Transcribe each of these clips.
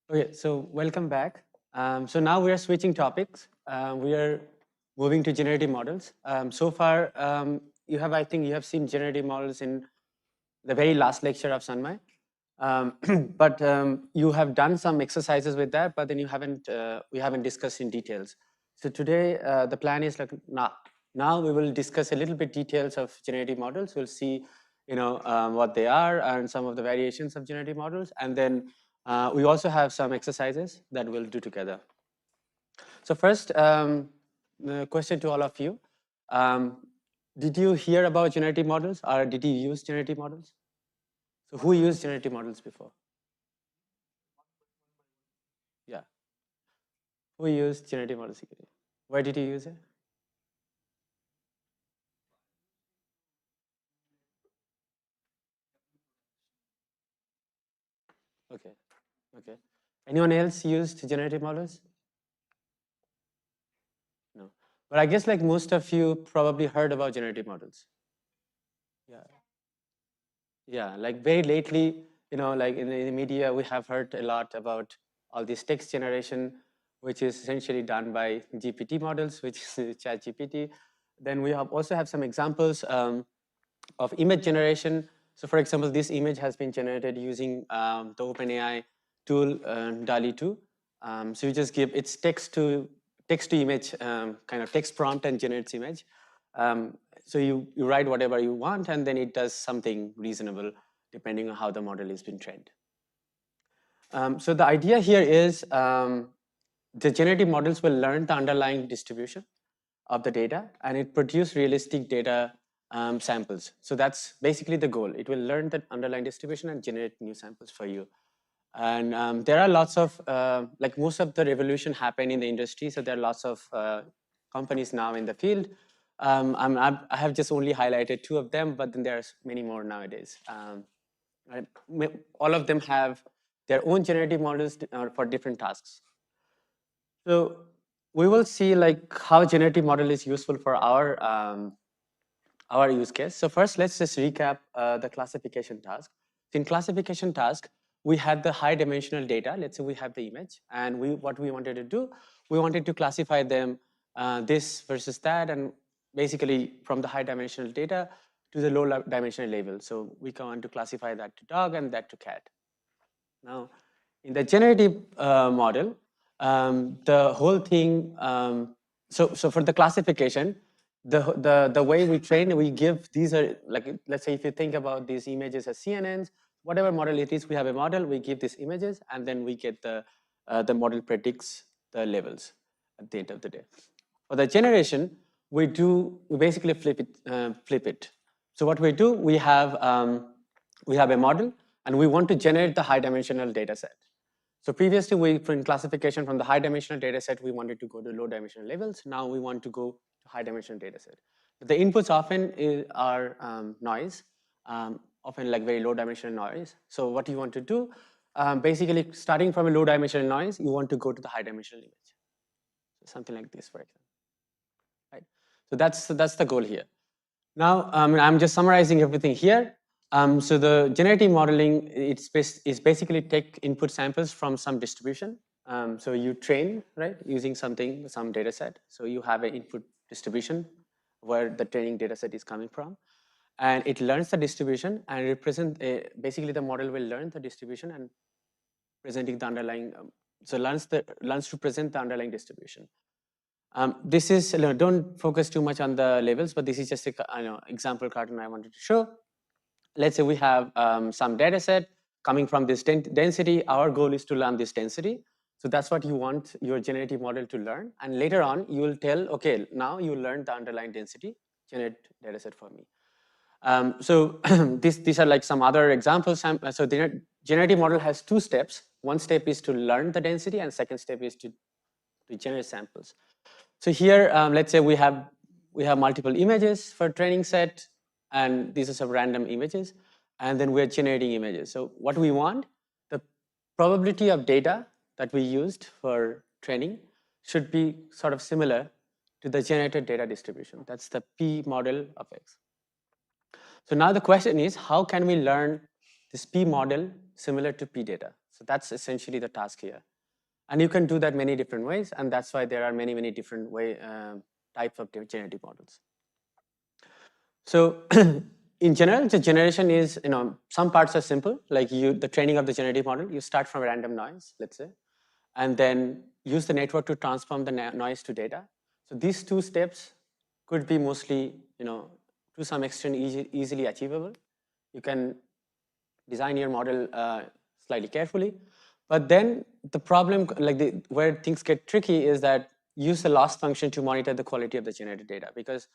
Okay, so welcome back. So now we are switching topics. We are moving to generative models. So far, I think you have seen generative models in the very last lecture of Sanmay. But you have done some exercises with that, but then we haven't discussed in details. So today, the plan is like now we will discuss a little bit details of generative models. We'll see, what they are and some of the variations of generative models, and then we also have some exercises that we'll do together. So first, the question to all of you: did you hear about generative models, or did you use generative models? So who used generative models before? Yeah. Who used generative models? Where did you use it? Okay. Okay. Anyone else used generative models? No. But I guess like most of you probably heard about generative models. Yeah. Yeah. Like very lately, like in the media, we have heard a lot about all this text generation, which is essentially done by GPT models, which is ChatGPT. Then we also have some examples of image generation. So for example, this image has been generated using the OpenAI tool DALI 2. So you just give its text to image kind of text prompt and generates image. So you write whatever you want, and then it does something reasonable depending on how the model has been trained. So the idea here is the generative models will learn the underlying distribution of the data, and it produce realistic data samples. So that's basically the goal. It will learn the underlying distribution and generate new samples for you. And there are lots of, like most of the revolution happened in the industry. So there are lots of companies now in the field. I have just only highlighted two of them, but then there's many more nowadays. Right? All of them have their own generative models for different tasks. So we will see like how generative model is useful for our use case. So first, let's just recap the classification task. In classification task, we had the high dimensional data. Let's say we have the image, and what we wanted to do, we wanted to classify them this versus that, and basically from the high dimensional data to the low dimensional level. So we want to classify that to dog and that to cat. Now, in the generative model, the whole thing, so for the classification, the way we train, we give these are like, let's say if you think about these images as CNNs, whatever model it is, we have a model, we give these images, and then we get the model predicts the levels at the end of the day. For the generation, we basically flip it. So what we do, we have a model, and we want to generate the high dimensional data set. So previously, in classification from the high dimensional data set, we wanted to go to low dimensional levels. Now we want to go to high dimensional data set. The inputs often are noise, often like very low dimensional noise. So what you want to do, basically starting from a low dimensional noise, you want to go to the high dimensional image. So something like this, for example. Right? So that's the goal here. Now, I'm just summarizing everything here. So the generative modeling is basically take input samples from some distribution. So you train, right, using some data set. So you have an input distribution where the training data set is coming from. And it learns the distribution and basically the model will learn the distribution and presenting the underlying, so learns to present the underlying distribution. This is, don't focus too much on the levels, but this is just a example cartoon I wanted to show. Let's say we have some data set coming from this density. Our goal is to learn this density. So that's what you want your generative model to learn. And later on, you will tell, okay, now you learned the underlying density, generate data set for me. So these are like some other examples. So the generative model has two steps. One step is to learn the density, and second step is to generate samples. So here, let's say we have multiple images for training set, and these are some random images, and then we're generating images. So what we want, the probability of data that we used for training should be sort of similar to the generated data distribution. That's the P model of X. So now the question is, how can we learn this P model similar to P data? So that's essentially the task here. And you can do that many different ways, and that's why there are many different types of generative models. So in general, the generation is, some parts are simple, like the training of the generative model. You start from random noise, let's say, and then use the network to transform the noise to data. So these two steps could be mostly, to some extent easily achievable. You can design your model slightly carefully, but then the problem, where things get tricky, is that use the loss function to monitor the quality of the generated data, because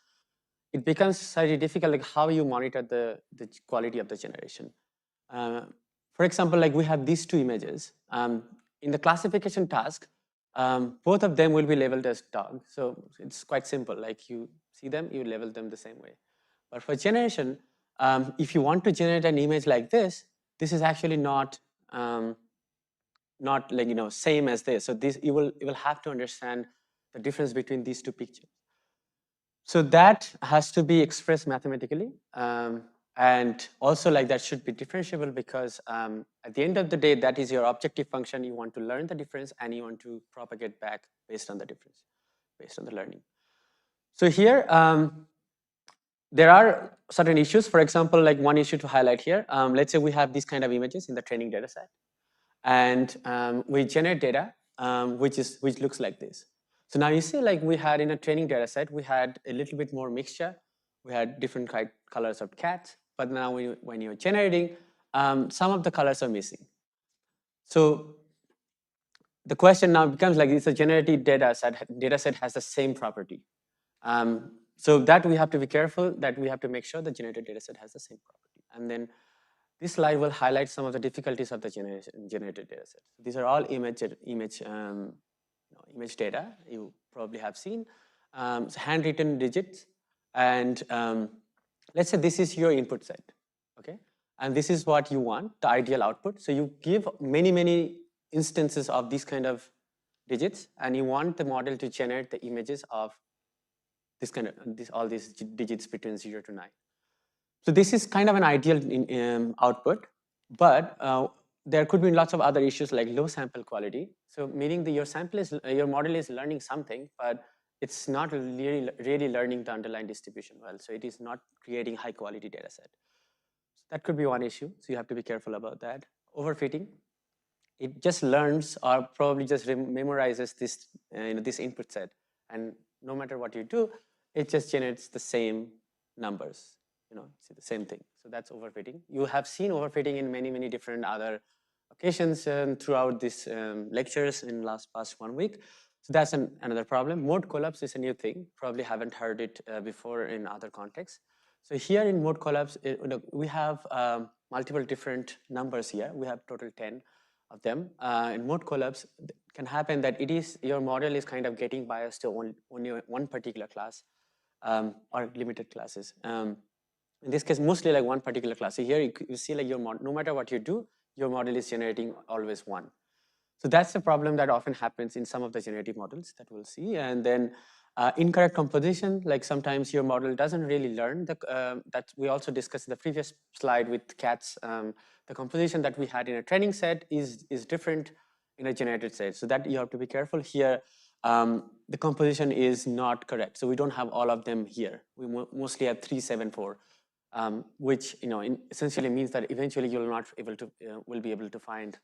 it becomes slightly difficult, like how you monitor the quality of the generation. For example, like we have these two images. In the classification task, both of them will be labeled as dog. So it's quite simple. Like you see them, you label them the same way. But for generation, if you want to generate an image like this is actually not like, same as this. So this you will have to understand the difference between these two pictures. So that has to be expressed mathematically. And also, like, that should be differentiable, because at the end of the day, that is your objective function. You want to learn the difference, and you want to propagate back based on the difference, based on the learning. So here, there are certain issues. For example, like one issue to highlight here, let's say we have these kind of images in the training data set, and we generate data which looks like this. So now you see, like, we had in a training data set, we had a little bit more mixture. We had different colors of cats, but now when you're generating, some of the colors are missing. So the question now becomes, like, it's a generative data set has the same property. So that we have to be careful, that we have to make sure the generated data set has the same property. And then this slide will highlight some of the difficulties of the generated data set. These are all image data you probably have seen. So handwritten digits, and let's say this is your input set, okay? And this is what you want, the ideal output. So you give many instances of these kind of digits, and you want the model to generate the images of this kind of all these digits between 0 to 9. So this is kind of an ideal output, but there could be lots of other issues, like low sample quality. So meaning that your model is learning something, but it's not really learning the underlying distribution well. So it is not creating high quality data set. So that could be one issue. So you have to be careful about that. Overfitting. It just learns, or probably just memorizes this this input set, and no matter what you do, it just generates the same numbers. See the same thing. So that's overfitting. You have seen overfitting in many different other occasions throughout these lectures in past 1 week. So that's another problem. Mode collapse is a new thing. Probably haven't heard it before in other contexts. So here in mode collapse, we have multiple different numbers here. We have total 10 of them. In mode collapse, it can happen that your model is kind of getting biased to only one particular class or limited classes. In this case, mostly like one particular class. So here you see, like, no matter what you do, your model is generating always one. So that's the problem that often happens in some of the generative models that we'll see. And then incorrect composition, like sometimes your model doesn't really learn that we also discussed in the previous slide with cats. The composition that we had in a training set is different in a generated set. So that you have to be careful here. The composition is not correct. So we don't have all of them here. We mostly have 3, 7, 4. Which essentially means that eventually you'll not will be able to find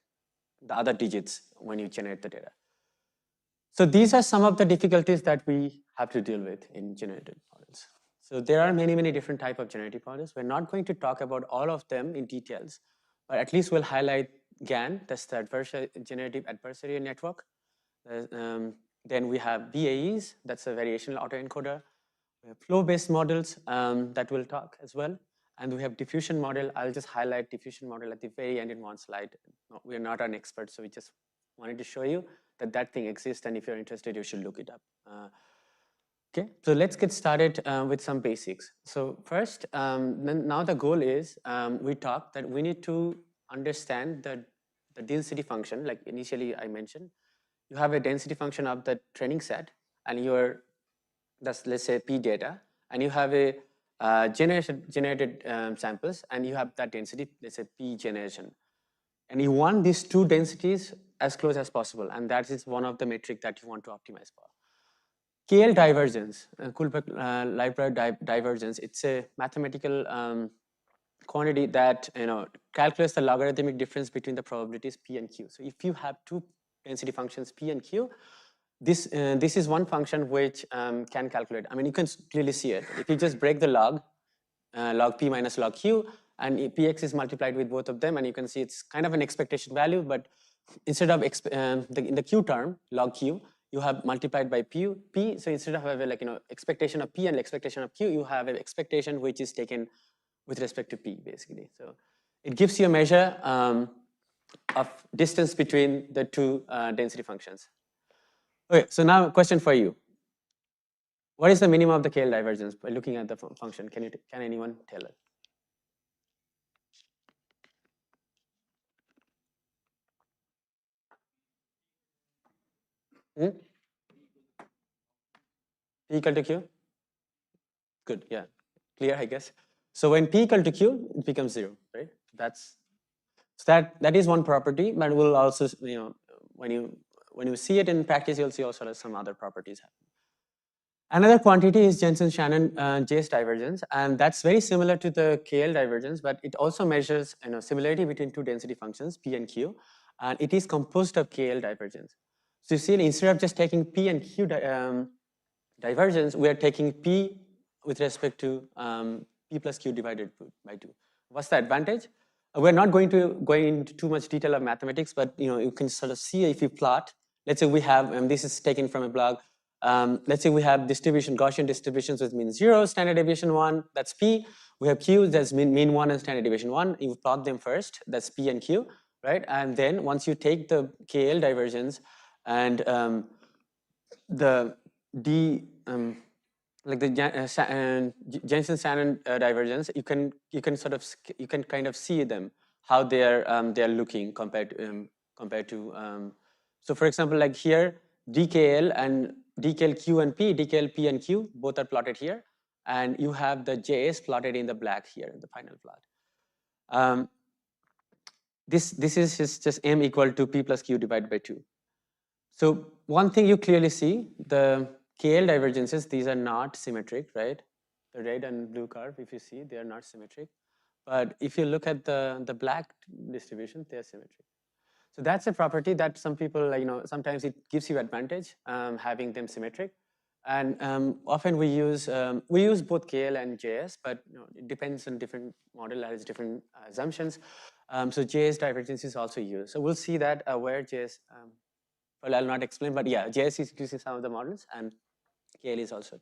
the other digits when you generate the data. So these are some of the difficulties that we have to deal with in generative models. So there are many different types of generative models. We're not going to talk about all of them in details, but at least we'll highlight GAN, that's the generative adversarial network. Then we have VAEs, that's a variational autoencoder. We have flow-based models that we'll talk as well. And we have diffusion model. I'll just highlight diffusion model at the very end in one slide. No, we're not an expert, so we just wanted to show you that thing exists, and if you're interested, you should look it up. Okay, so let's get started with some basics. So first, now the goal is, we talked that we need to understand the density function, like initially I mentioned. You have a density function of the training set, and that's, let's say, P data, and you have a generated samples, and you have that density, let's say, P generation. And you want these two densities as close as possible, and that is one of the metric that you want to optimize for. KL divergence, library divergence, it's a mathematical quantity that calculates the logarithmic difference between the probabilities P and Q. So if you have two density functions P and Q, this is one function which can calculate. I mean, you can clearly see it. If you just break the log P minus log Q, and Px is multiplied with both of them, and you can see it's kind of an expectation value, but instead of in the Q term, log Q, you have multiplied by P. So instead of having expectation of P and expectation of Q, you have an expectation which is taken with respect to P, basically. So it gives you a measure of distance between the two density functions. Okay, so now a question for you. What is the minimum of the KL divergence by looking at the function? Can anyone tell it? P equal to Q? Good, yeah. Clear, I guess. So when P equal to Q, it becomes 0, right? That is one property, but we'll also, when you see it in practice, you'll see also some other properties happen. Another quantity is Jensen-Shannon JS divergence, and that's very similar to the KL divergence, but it also measures similarity between two density functions, P and Q, and it is composed of KL divergence. So you see, instead of just taking P and Q divergence, we are taking P with respect to P plus Q divided by 2. What's the advantage? We're not going to go into too much detail of mathematics, but you can sort of see if you plot. Let's say we have, and this is taken from a blog. Let's say we have distribution, Gaussian distributions with mean 0, standard deviation 1, that's P. We have Q, that's mean 1 and standard deviation 1. You plot them first, that's P and Q, right? And then once you take the KL divergence and the like the Jensen-Shannon divergence, you can kind of see them, how they're looking compared to so for example, like here, DKL and DKL Q and P, DKL P and Q, both are plotted here, and you have the JS plotted in the black here in the final plot. This is just M equal to P plus Q divided by 2. So one thing you clearly see, the KL divergences, these are not symmetric, right? The red and blue curve, if you see, they are not symmetric. But if you look at the black distribution, they are symmetric. So that's a property that some people, sometimes it gives you advantage having them symmetric. And often we use both KL and JS, but it depends on different model has different assumptions. So JS divergence is also used. So we'll see that where JS, well, I'll not explain, but yeah, JS is using some of the models and KL is also.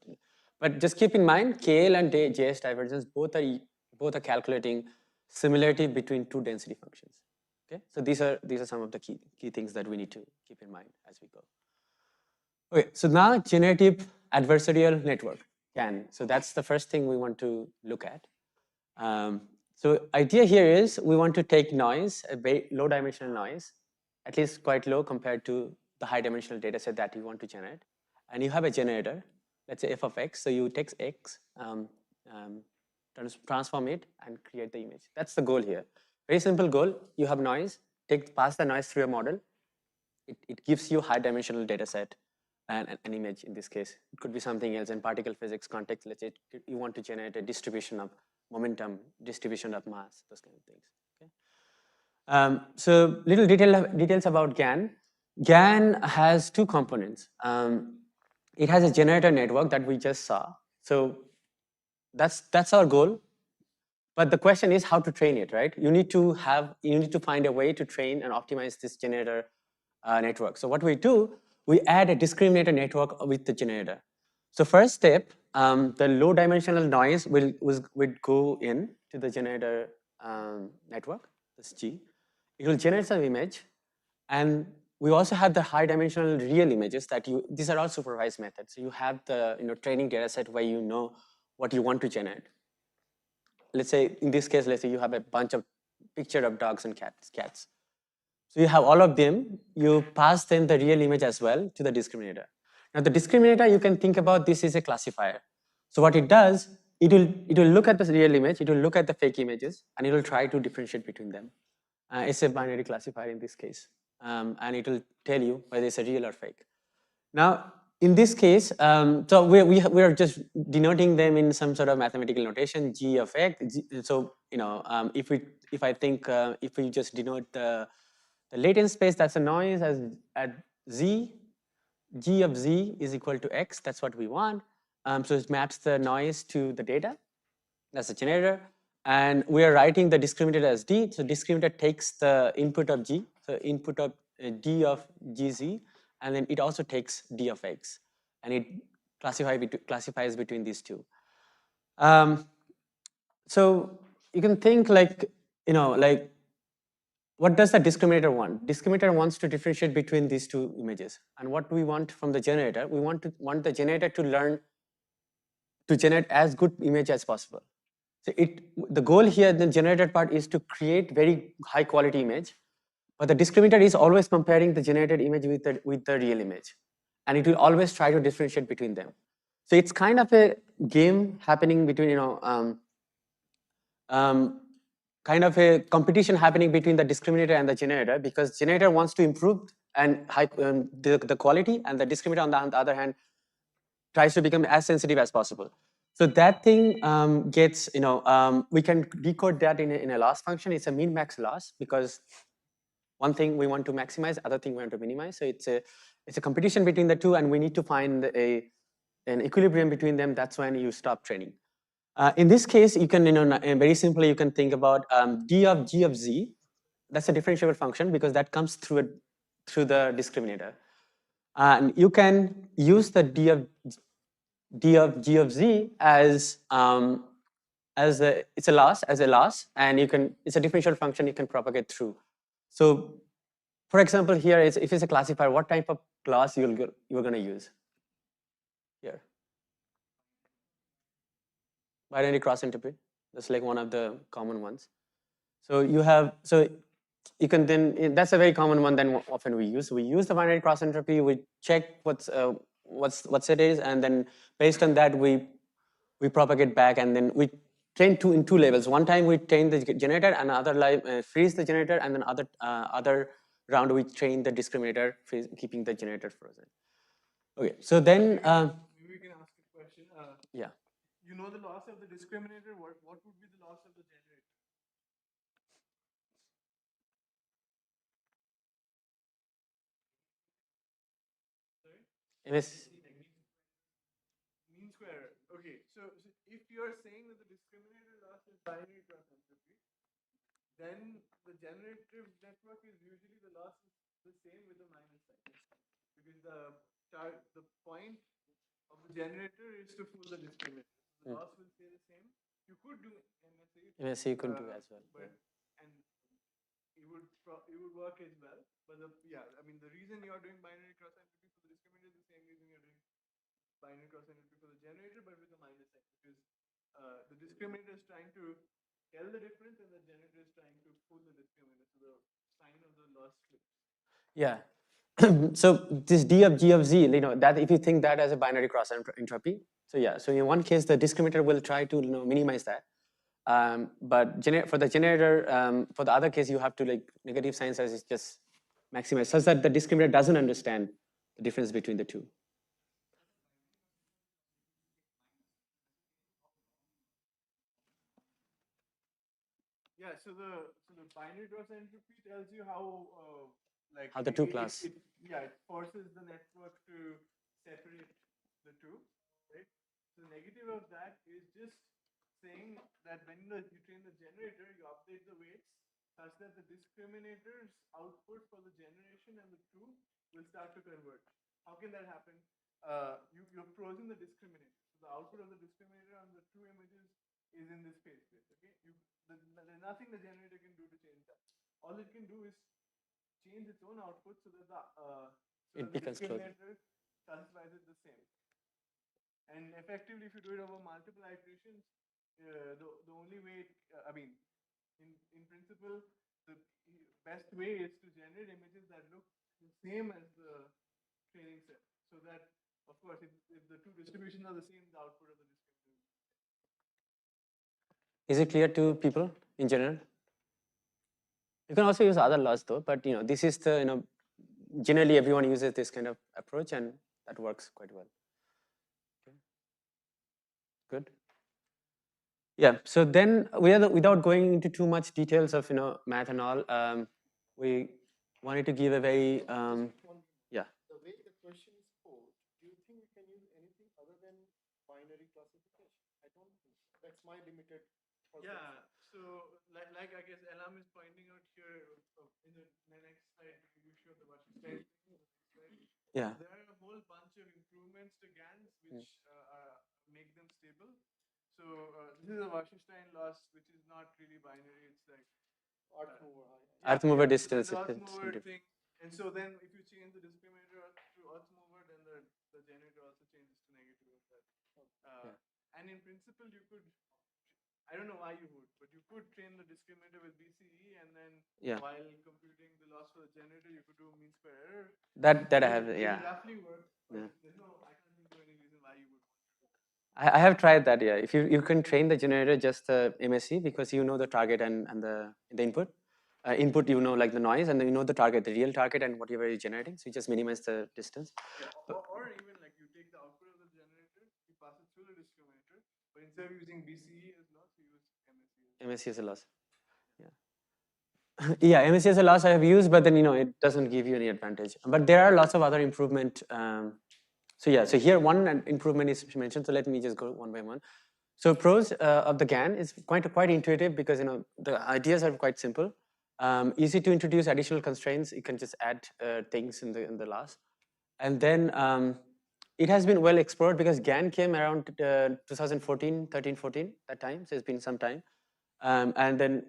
But just keep in mind, KL and JS divergence both are calculating similarity between two density functions. Okay, so these are some of the key things that we need to keep in mind as we go. Okay, so now generative adversarial network, GAN. So that's the first thing we want to look at. So idea here is we want to take noise, a very low dimensional noise, at least quite low compared to the high dimensional data set that you want to generate. And you have a generator, let's say f of x. So you take x, transform it, and create the image. That's the goal here. Very simple goal. You have noise, pass the noise through a model. It gives you high dimensional data set and an image in this case. It could be something else in particle physics context. Let's say you want to generate a distribution of momentum, distribution of mass, those kind of things. Okay. So little details about GAN. GAN has two components. It has a generator network that we just saw. So that's our goal. But the question is how to train it, right? You need to find a way to train and optimize this generator network. So what we do, we add a discriminator network with the generator. So first step, the low dimensional noise will go in to the generator network, this G. It will generate some image, and we also have the high dimensional real images that these are all supervised methods. So you have the training data set where you know what you want to generate. Let's say in this case, let's say you have a bunch of picture of dogs and cats. So you have all of them, you pass then the real image as well to the discriminator. Now the discriminator, you can think about this is a classifier. So what it does, it will look at the real image, it will look at the fake images, and it will try to differentiate between them. It's a binary classifier in this case, and it will tell you whether it's a real or fake. Now, in this case, so we are just denoting them in some sort of mathematical notation, G of X. So if we just denote the latent space, that's a noise as at Z. G of Z is equal to X. That's what we want. So it maps the noise to the data. That's the generator. And we are writing the discriminator as D. So discriminator takes the input of G, so input of D of GZ, and then it also takes D of X, and it classifies between these two. So you can think like, what does the discriminator want? Discriminator wants to differentiate between these two images. And what we want from the generator, we want the generator to learn to generate as good image as possible. So the goal here, the generated part, is to create very high quality image, but the discriminator is always comparing the generated image with the real image, and it will always try to differentiate between them. So it's kind of a game happening between, kind of a competition happening between the discriminator and the generator, because generator wants to improve and the quality, and the discriminator on the other hand tries to become as sensitive as possible. So that thing gets, we can decode that in a loss function. It's a min max loss, because one thing we want to maximize, other thing we want to minimize. So it's a competition between the two, and we need to find an equilibrium between them. That's when you stop training. In this case, you can, very simply, you can think about d of g of z. That's a differentiable function because that comes through the discriminator. And you can use the d of g of z as it's a loss, and it's a differential function you can propagate through. So, for example, here is if it's a classifier, what type of loss you're going to use here? Binary cross entropy. That's like one of the common ones. So you can then, that's a very common one. Then often we use the binary cross entropy. We check what it is, and then based on that we propagate back, and then we train in two levels. One time we train the generator, and another freeze the generator, and then other round we train the discriminator, keeping the generator frozen. Okay, so then maybe we can ask a question. Yeah. You know the loss of the discriminator. What would be the loss of the generator? Yes. Mean square. Okay, so if you're saying that the discriminator loss is binary cross entropy, then the generative network is usually the loss is the same with a minus sign, because the point of the generator is to fool the discriminator. So the loss will stay the same. You could do MSc you could do as well. But and it would work as well. But I mean, the reason you are doing binary cross entropy for the discriminator is the same reason you're doing binary cross entropy for the generator, but with a minus sign, because the discriminator is trying to tell the difference, and the generator is trying to fool the discriminator. So the sign of the loss flips. Yeah. So this d of g of z, that if you think that as a binary cross entropy, so yeah, so in one case the discriminator will try to minimize that, but for the generator, for the other case you have to negative sign size is just maximize such that the discriminator doesn't understand the difference between the two. Yeah, so the binary cross entropy tells you how how the two class. It forces the network to separate the two, right? So the negative of that is just saying that when you train the generator, you update the weights such that the discriminator's output for the generation and the true will start to converge. How can that happen? You're frozen the discriminator. So the output of the discriminator on the true images is in this phase space. Okay, there's nothing the generator can do to change that. All it can do is change its own output so that the discriminator classifies it the same. And effectively, if you do it over multiple iterations, the only way, in principle, the best way is to generate images that look the same as the training set, so that, of course, if the two distributions are the same, the output of the discriminator. Is it clear to people in general? You can also use other laws though, but this is the generally everyone uses this kind of approach, and that works quite well. Okay. Good. Yeah. So then without going into too much details of math and all, we wanted to give a very yeah. The way the question is posed, do you think we can use anything other than binary classification? I don't think so. That's my limited perception. Yeah. So like I guess Elham is pointing out here in the next slide, you show the Washington. Yeah. There are a whole bunch of improvements to GANs which make them stable. So this is a Washington loss, which is not really binary. It's like Earth mover. Earth mover so distance. the Earth mover thing. And so then if you change the discriminator to Earth mover, then the generator also changes to negative of that. And in principle, you could, I don't know why you would, but you could train the discriminator with BCE, and then while computing the loss for the generator, you could do mean square error. That I have, yeah. It roughly works. Yeah. There's no, I can't think of any reason why you would. I have tried that, yeah. If you can train the generator just the MSc, because you know the target and the input. Input, like the noise, and then you know the target, the real target, and whatever you're generating. So you just minimize the distance. Yeah. Or even like you take the output of the generator, you pass it through the discriminator, but instead of using BCE as loss, you use MSc. MSc as a loss. Yeah. Yeah, MSc as a loss I have used, but then it doesn't give you any advantage. But there are lots of other improvement. So yeah, so here one improvement is mentioned. So let me just go one by one. So pros of the GAN is quite intuitive, because the ideas are quite simple. Easy to introduce additional constraints. You can just add things in the loss, and then it has been well explored, because GAN came around 2014, 13, 14 that time. So it's been some time, and then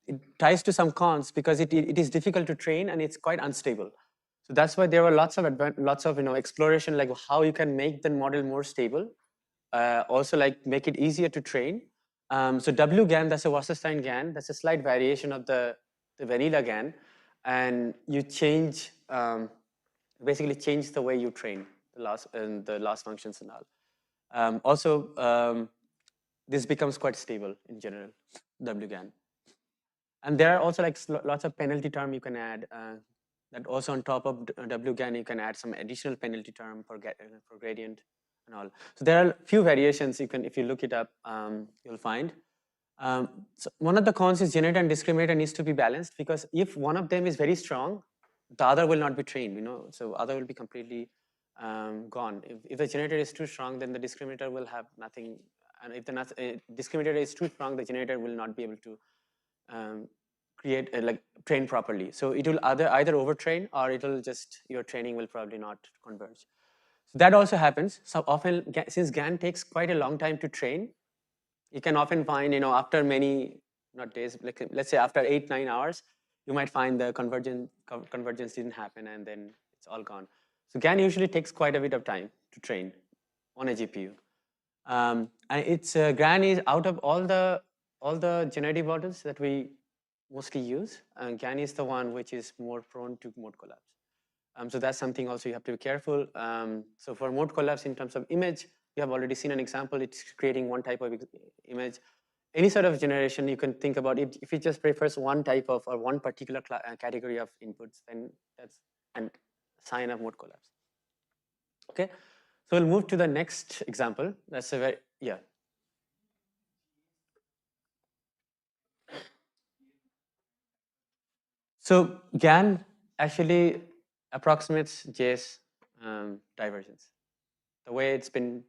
it ties to some cons, because it is difficult to train and it's quite unstable. So that's why there were lots of exploration, like how you can make the model more stable. Also, like make it easier to train. So WGAN, that's a Wasserstein GAN. That's a slight variation of the vanilla GAN, and you change basically change the way you train the loss functions and all. Also, this becomes quite stable in general, WGAN. And there are also like lots of penalty term you can add. That also on top of WGAN, you can add some additional penalty term for gradient and all. So there are a few variations you can, if you look it up, you'll find. So one of the cons is generator and discriminator needs to be balanced, because if one of them is very strong, the other will not be trained, so other will be completely gone. If the generator is too strong, then the discriminator will have nothing. And if the discriminator is too strong, the generator will not be able to create train properly. So it will either overtrain, or it will just, your training will probably not converge. So that also happens. So often, since GAN takes quite a long time to train, you can often find, after many, not days, like let's say after 8-9 hours, you might find the convergence didn't happen, and then it's all gone. So GAN usually takes quite a bit of time to train on a GPU. And it's GAN is out of all the generative models that we mostly use, GAN is the one which is more prone to mode collapse. So that's something also you have to be careful. So for mode collapse in terms of image, you have already seen an example. It's creating one type of image. Any sort of generation, you can think about it. If it just prefers one type of or one particular category of inputs, then that's a sign of mode collapse. Okay, so we'll move to the next example. That's a very, yeah. So GAN actually approximates JS divergence. The way it's been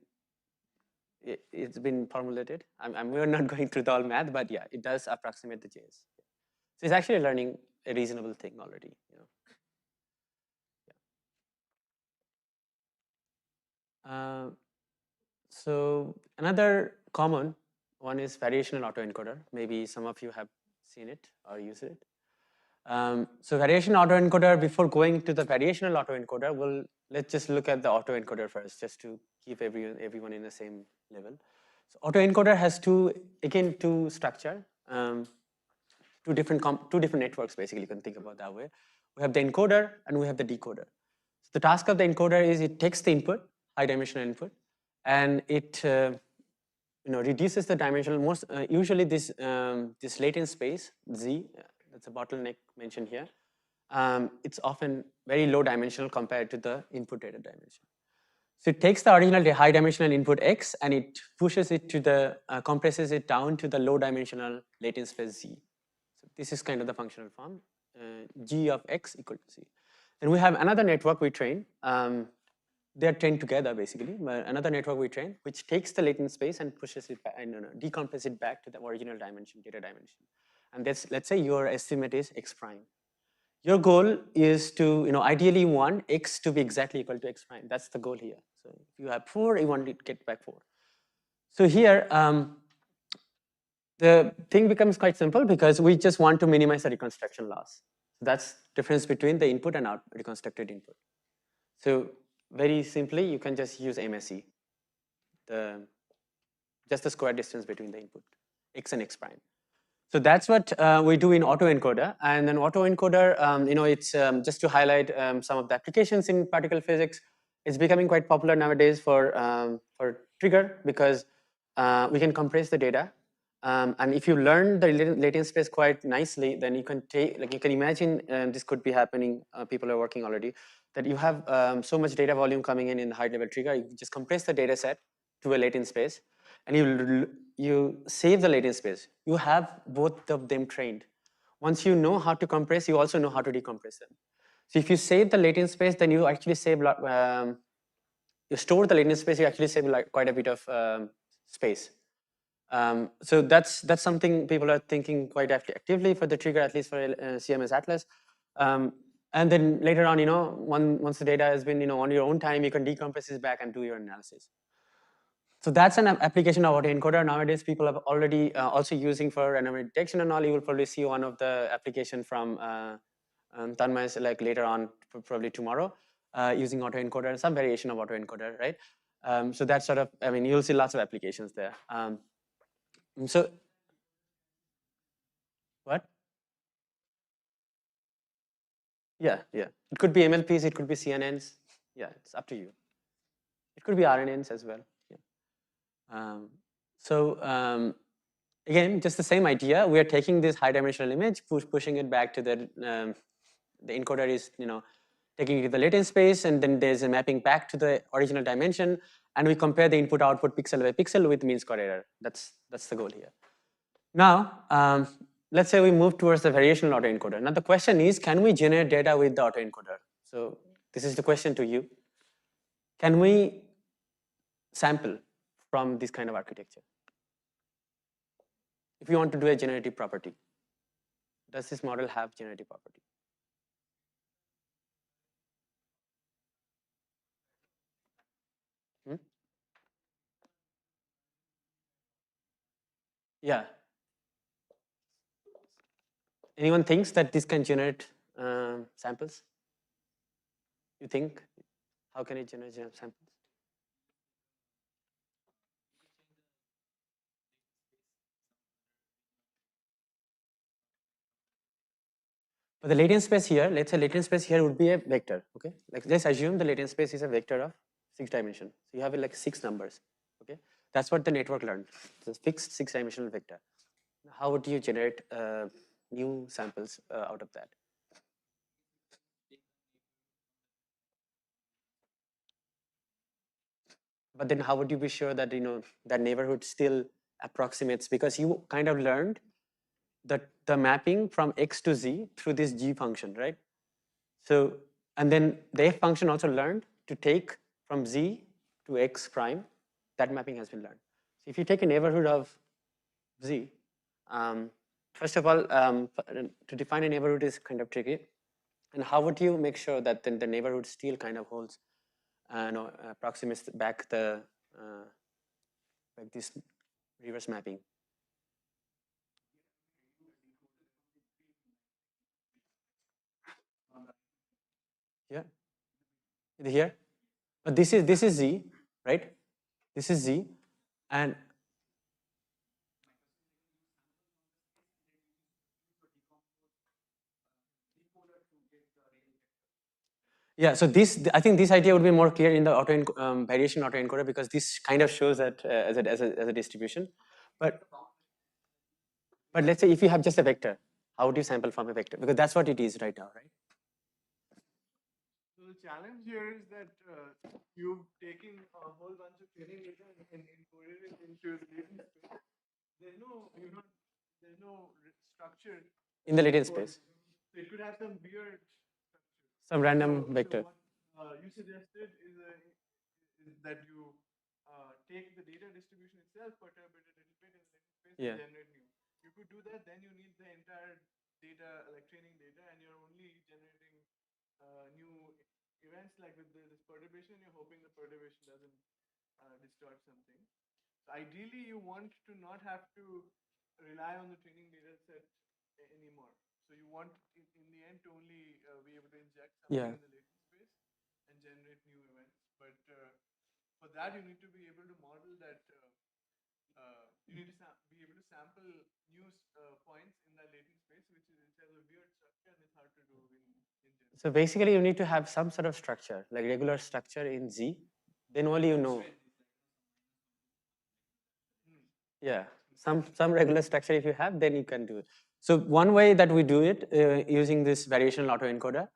formulated. We're not going through the all math, but yeah, it does approximate the JS. So it's actually learning a reasonable thing already. So another common one is variational autoencoder. Maybe some of you have seen it or used it. So variational autoencoder, before going to the variational autoencoder, let's just look at the autoencoder first, just to keep everyone in the same level. So autoencoder has two structure, two different networks, basically, you can think about that way. We have the encoder and we have the decoder. So the task of the encoder is it takes the input, high dimensional input, and it reduces the dimensional. Usually this latent space Z that's a bottleneck mentioned here. It's often very low dimensional compared to the input data dimension. So it takes the original high dimensional input X and it pushes it to the, compresses it down to the low dimensional latent space Z. So this is kind of the functional form, G of X equal to Z. Then we have another network we train. They're trained together basically. Another network we train, which takes the latent space and pushes it back, and decompresses it back to the original dimension, data dimension. And that's, let's say your estimate is X prime. Your goal is to, ideally you want X to be exactly equal to X prime. That's the goal here. So if you have 4, you want to get back 4. So here, the thing becomes quite simple because we just want to minimize the reconstruction loss. That's difference between the input and out reconstructed input. So very simply, you can just use MSE, just the square distance between the input, X and X prime. So that's what we do in autoencoder. And then autoencoder, it's just to highlight some of the applications in particle physics. It's becoming quite popular nowadays for trigger because we can compress the data. And if you learn the latent space quite nicely, then you can take, like you can imagine, this could be happening, people are working already, that you have so much data volume coming in the high level trigger, you just compress the data set to a latent space, and you save the latent space. You have both of them trained. Once you know how to compress, you also know how to decompress them. So if you save the latent space, then you actually save, you store the latent space, you actually save quite a bit of space. So that's something people are thinking quite actively for the trigger, at least for CMS Atlas. And then later on, once the data has been, on your own time, you can decompress this back and do your analysis. So that's an application of autoencoder. Nowadays, people are already also using for anomaly detection and all. You will probably see one of the application from Tanmay, like later on, probably tomorrow, using autoencoder and some variation of autoencoder, right? So that's sort of, you'll see lots of applications there. So, what? Yeah. It could be MLPs, it could be CNNs. Yeah, it's up to you. It could be RNNs as well. Yeah. Again, just the same idea. We are taking this high dimensional image, pushing it back to the encoder is, taking it to the latent space, and then there's a mapping back to the original dimension, and we compare the input output pixel by pixel with mean square error. That's the goal here. Now, let's say we move towards the variational autoencoder. Now the question is, can we generate data with the autoencoder? So this is the question to you. Can we sample from this kind of architecture? If you want to do a generative property, does this model have generative property? Yeah. Anyone thinks that this can generate samples? You think? How can it generate samples? But the latent space here, let's say latent space here would be a vector, okay? Like let's assume the latent space is a vector of 6 dimension. So you have like 6 numbers, okay? That's what the network learned. It's a fixed 6-dimensional vector. How would you generate new samples out of that? But then how would you be sure that, that neighborhood still approximates, because you kind of learned the mapping from X to Z through this G function, right? So, and then the F function also learned to take from Z to X prime, that mapping has been learned. So if you take a neighborhood of Z, first of all, to define a neighborhood is kind of tricky. And how would you make sure that then the neighborhood still kind of holds, approximates back the, like this reverse mapping? Yeah, here, but this is Z, right? This is Z, and yeah. So this, I think this idea would be more clear in the variation autoencoder, because this kind of shows that as a distribution. But let's say if you have just a vector, How do you sample from a vector? Because that's what it is right now, right? So the challenge here is that you've taken a whole bunch of training data and encoded it into the latent space. There's no structure In the latent space. So it could have some weird structure. Some random vector. What you suggested is that you take the data distribution itself, perturb it a little bit in the latent space, and generate new. You could do that, then you need the entire data, like training data, and you're only generating new events like with this perturbation, you're hoping the perturbation doesn't distort something. So ideally, you want to not have to rely on the training data set anymore. So you want, in the end, to only be able to inject something in the latent space and generate new events. But for that, you need to be able to model that. You need to be able to sample new points in that latent space, which has a weird structure and it's hard to do in general. So basically, you need to have some sort of structure, like regular structure in Z. Then only you know. Yeah, some regular structure if you have, then you can do it. So one way that we do it using this variational autoencoder,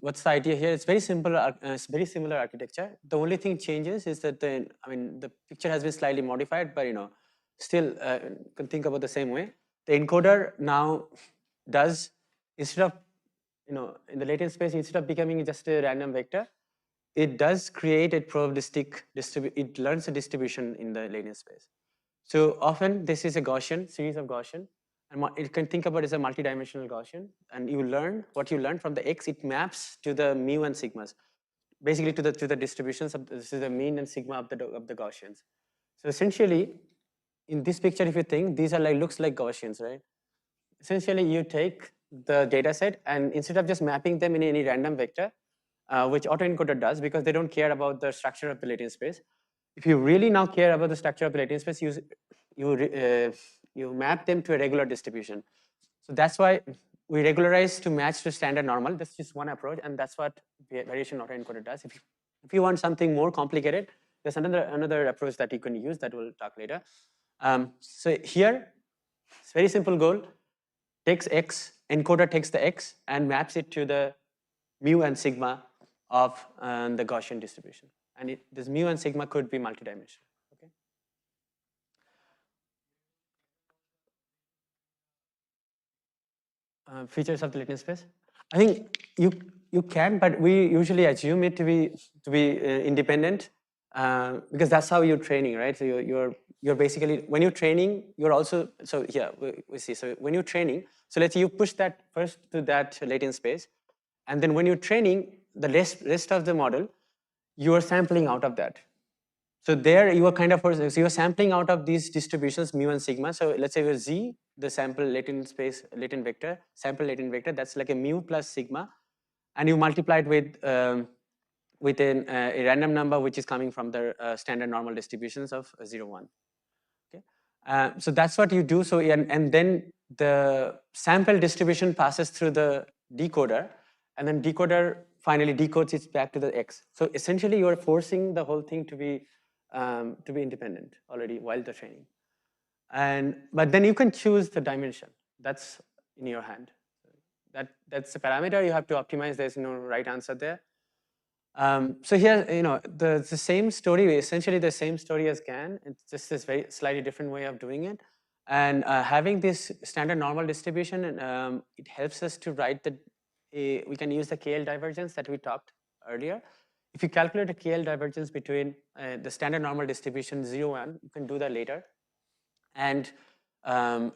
what's the idea here? It's very simple. It's very similar architecture. The only thing changes is that the picture has been slightly modified, but still can think about the same way. The encoder now does, instead of in the latent space, instead of becoming just a random vector, it does create a probabilistic it learns a distribution in the latent space. So often this is a Gaussian, series of Gaussian, and you can think about it as a multidimensional Gaussian, and you learn what you learn from the X, it maps to the mu and sigmas, basically to the distributions of this is the mean and sigma of the Gaussians. So essentially, in this picture, if you think, these are looks like Gaussians, right? Essentially, you take the data set, and instead of just mapping them in any random vector, which autoencoder does, because they don't care about the structure of the latent space. If you really now care about the structure of the latent space, you map them to a regular distribution. So that's why we regularize to match to standard normal. That's just one approach, and that's what variation autoencoder does. If you want something more complicated, there's another approach that you can use that we'll talk later. So here, it's very simple goal. Takes X, encoder takes the X and maps it to the mu and sigma of the Gaussian distribution. And this mu and sigma could be multidimensional. Okay. Features of the latent space. I think you can, but we usually assume it to be independent because that's how you're training, right? So you're basically, when you're training, you're also, so here we see. So when you're training, so let's say you push that first to that latent space, and then when you're training the rest of the model, you are sampling out of that. So there you are kind of, so you are sampling out of these distributions mu and sigma. So let's say with Z, the sample latent space, latent vector, sample latent vector, that's like a mu plus sigma, and you multiply it with a random number which is coming from the standard normal distributions of 0, 1. Okay, so that's what you do. So and then the sample distribution passes through the decoder, and then decoder finally decodes it back to the X. So essentially, you are forcing the whole thing to be independent already while the training. But then you can choose the dimension. That's in your hand. That's the parameter you have to optimize. There's no right answer there. So here, the same story, essentially the same story as GAN. It's just this very slightly different way of doing it. And having this standard normal distribution, it helps us to write we can use the KL divergence that we talked earlier. If you calculate a KL divergence between the standard normal distribution 0, 1, you can do that later. And other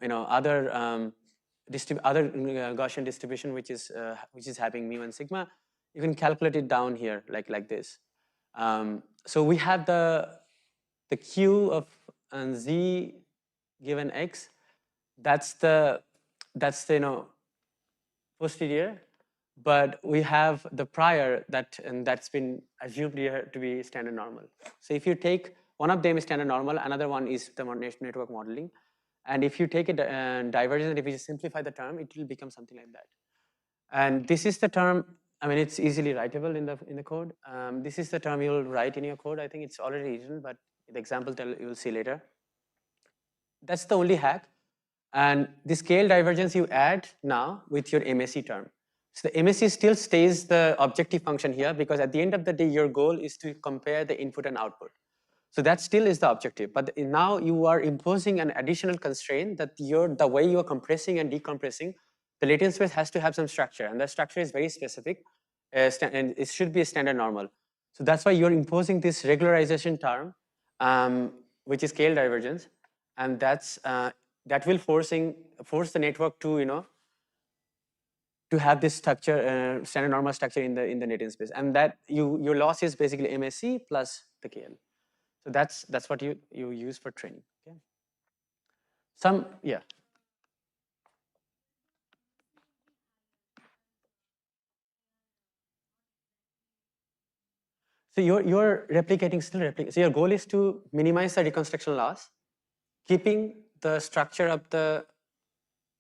Gaussian distribution which is having mu and sigma, you can calculate it down here like this. So we have the Q of Z given X. That's the posterior, but we have the prior that's been assumed here to be standard normal. So if you take one of them is standard normal, another one is the network modeling, and if you take a divergence, if you simplify the term, it will become something like that. And this is the term. I mean, it's easily writable in the code. This is the term you'll write in your code. I think it's already written, but the example you will see later. That's the only hack. And the scale divergence you add now with your MSE term. So the MSE still stays the objective function here, because at the end of the day, your goal is to compare the input and output. So that still is the objective, but now you are imposing an additional constraint that the way you are compressing and decompressing, the latent space has to have some structure, and the structure is very specific, and it should be a standard normal. So that's why you're imposing this regularization term, which is scale divergence, and that will force the network to to have this structure, standard normal structure in the latent space, and that your loss is basically MSE plus the KL. So that's what you use for training. Okay. Yeah. So you're replicating, still replicating. So your goal is to minimize the reconstruction loss, keeping the structure of the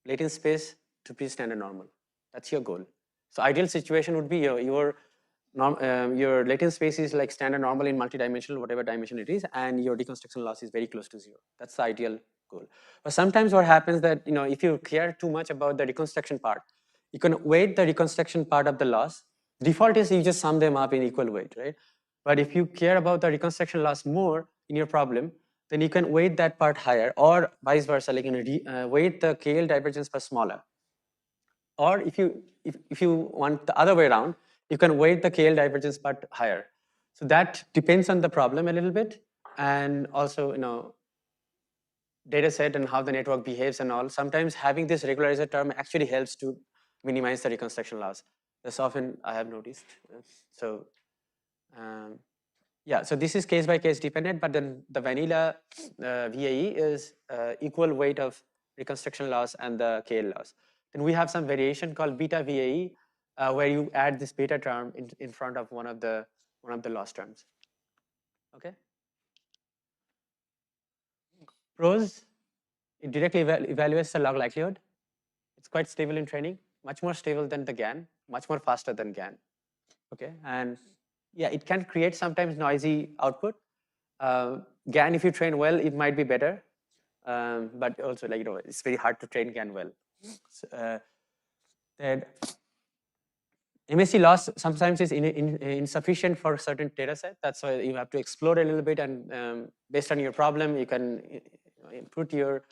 latent space to be standard normal. That's your goal. So ideal situation would be your latent space is like standard normal in multidimensional, whatever dimension it is, and your deconstruction loss is very close to zero. That's the ideal goal. But sometimes what happens that if you care too much about the reconstruction part, you can weight the reconstruction part of the loss. Default is you just sum them up in equal weight, right? But if you care about the reconstruction loss more in your problem, then you can weight that part higher, or vice versa, like weight the KL divergence per smaller. Or if you want the other way around, you can weight the KL divergence part higher. So that depends on the problem a little bit, and also data set and how the network behaves and all. Sometimes having this regularizer term actually helps to minimize the reconstruction loss. That's often I have noticed. So yeah, so this is case by case dependent, but then the vanilla VAE is equal weight of reconstruction loss and the KL loss. Then we have some variation called beta VAE, where you add this beta term in front of one of the loss terms. Okay. Pros, it directly evaluates the log likelihood. It's quite stable in training, much more stable than the GAN, much more faster than GAN. Okay, and yeah, it can create sometimes noisy output. GAN, if you train well, it might be better, but also it's very hard to train GAN well. So, then MSE loss sometimes is insufficient for certain data set. That's why you have to explore a little bit, and based on your problem, you can input your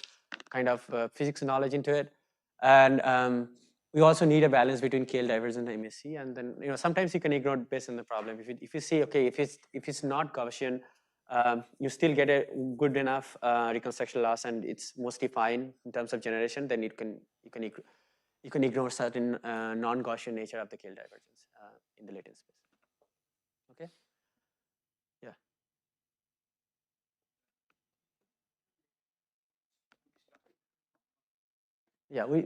kind of physics knowledge into it. And we also need a balance between KL divergence and MSE. And then sometimes you can ignore it based on the problem. If you see, okay, if it's not Gaussian, you still get a good enough reconstruction loss, and it's mostly fine in terms of generation, then you can ignore certain non-Gaussian nature of the KL divergence in the latent space. Okay. Yeah. Yeah,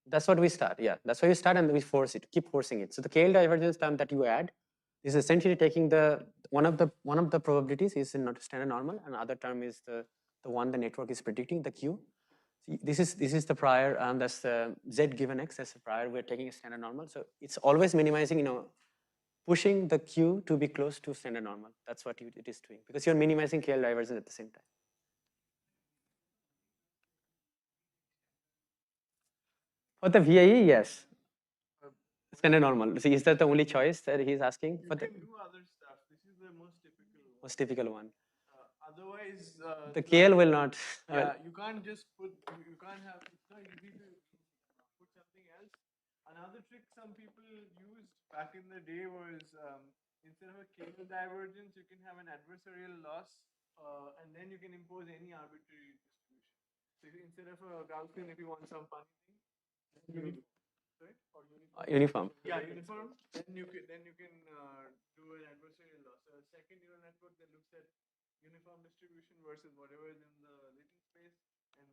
that's what we start. Yeah, that's why we start, and we force it, keep forcing it. So the KL divergence term that you add is essentially taking one of the probabilities is in standard normal, and other term is the one the network is predicting, the Q. This is the prior, and that's the Z given X, that's the prior. We're taking a standard normal, so it's always minimizing, pushing the Q to be close to standard normal. That's what it is doing, because you're minimizing KL divergence at the same time. For the VAE, yes. Standard normal. See, is that the only choice that he's asking? You can do other stuff. This is the most typical one. Most typical one. Otherwise, the KL will not. Yeah, you can't just put. You can't have. It's not easy to put something else. Another trick some people used back in the day was instead of a KL divergence, you can have an adversarial loss, and then you can impose any arbitrary distribution. So instead of a Gaussian, if you want some funny thing, right? Or Uniform. Yeah, uniform. Then you can do an adversarial loss. So a second neural network that looks at uniform distribution versus whatever is in the latent space, and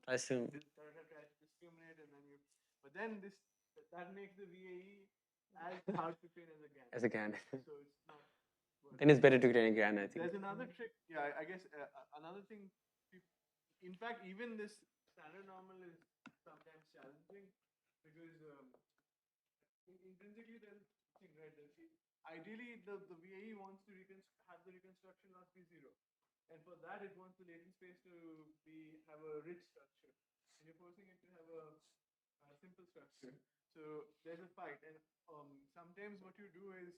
I assume. tries to discriminate, and then but then that makes the VAE as hard to train as a GAN. So it's not. Then it's better to train a GAN, I think. There's another trick. Yeah, I guess another thing. In fact, even this standard normal is sometimes challenging, because intrinsically there's thing, right? Ideally, the VAE wants to have the reconstruction loss be zero. And for that, it wants the latent space to have a rich structure, and you're forcing it to have a simple structure. So there's a fight, and sometimes what you do is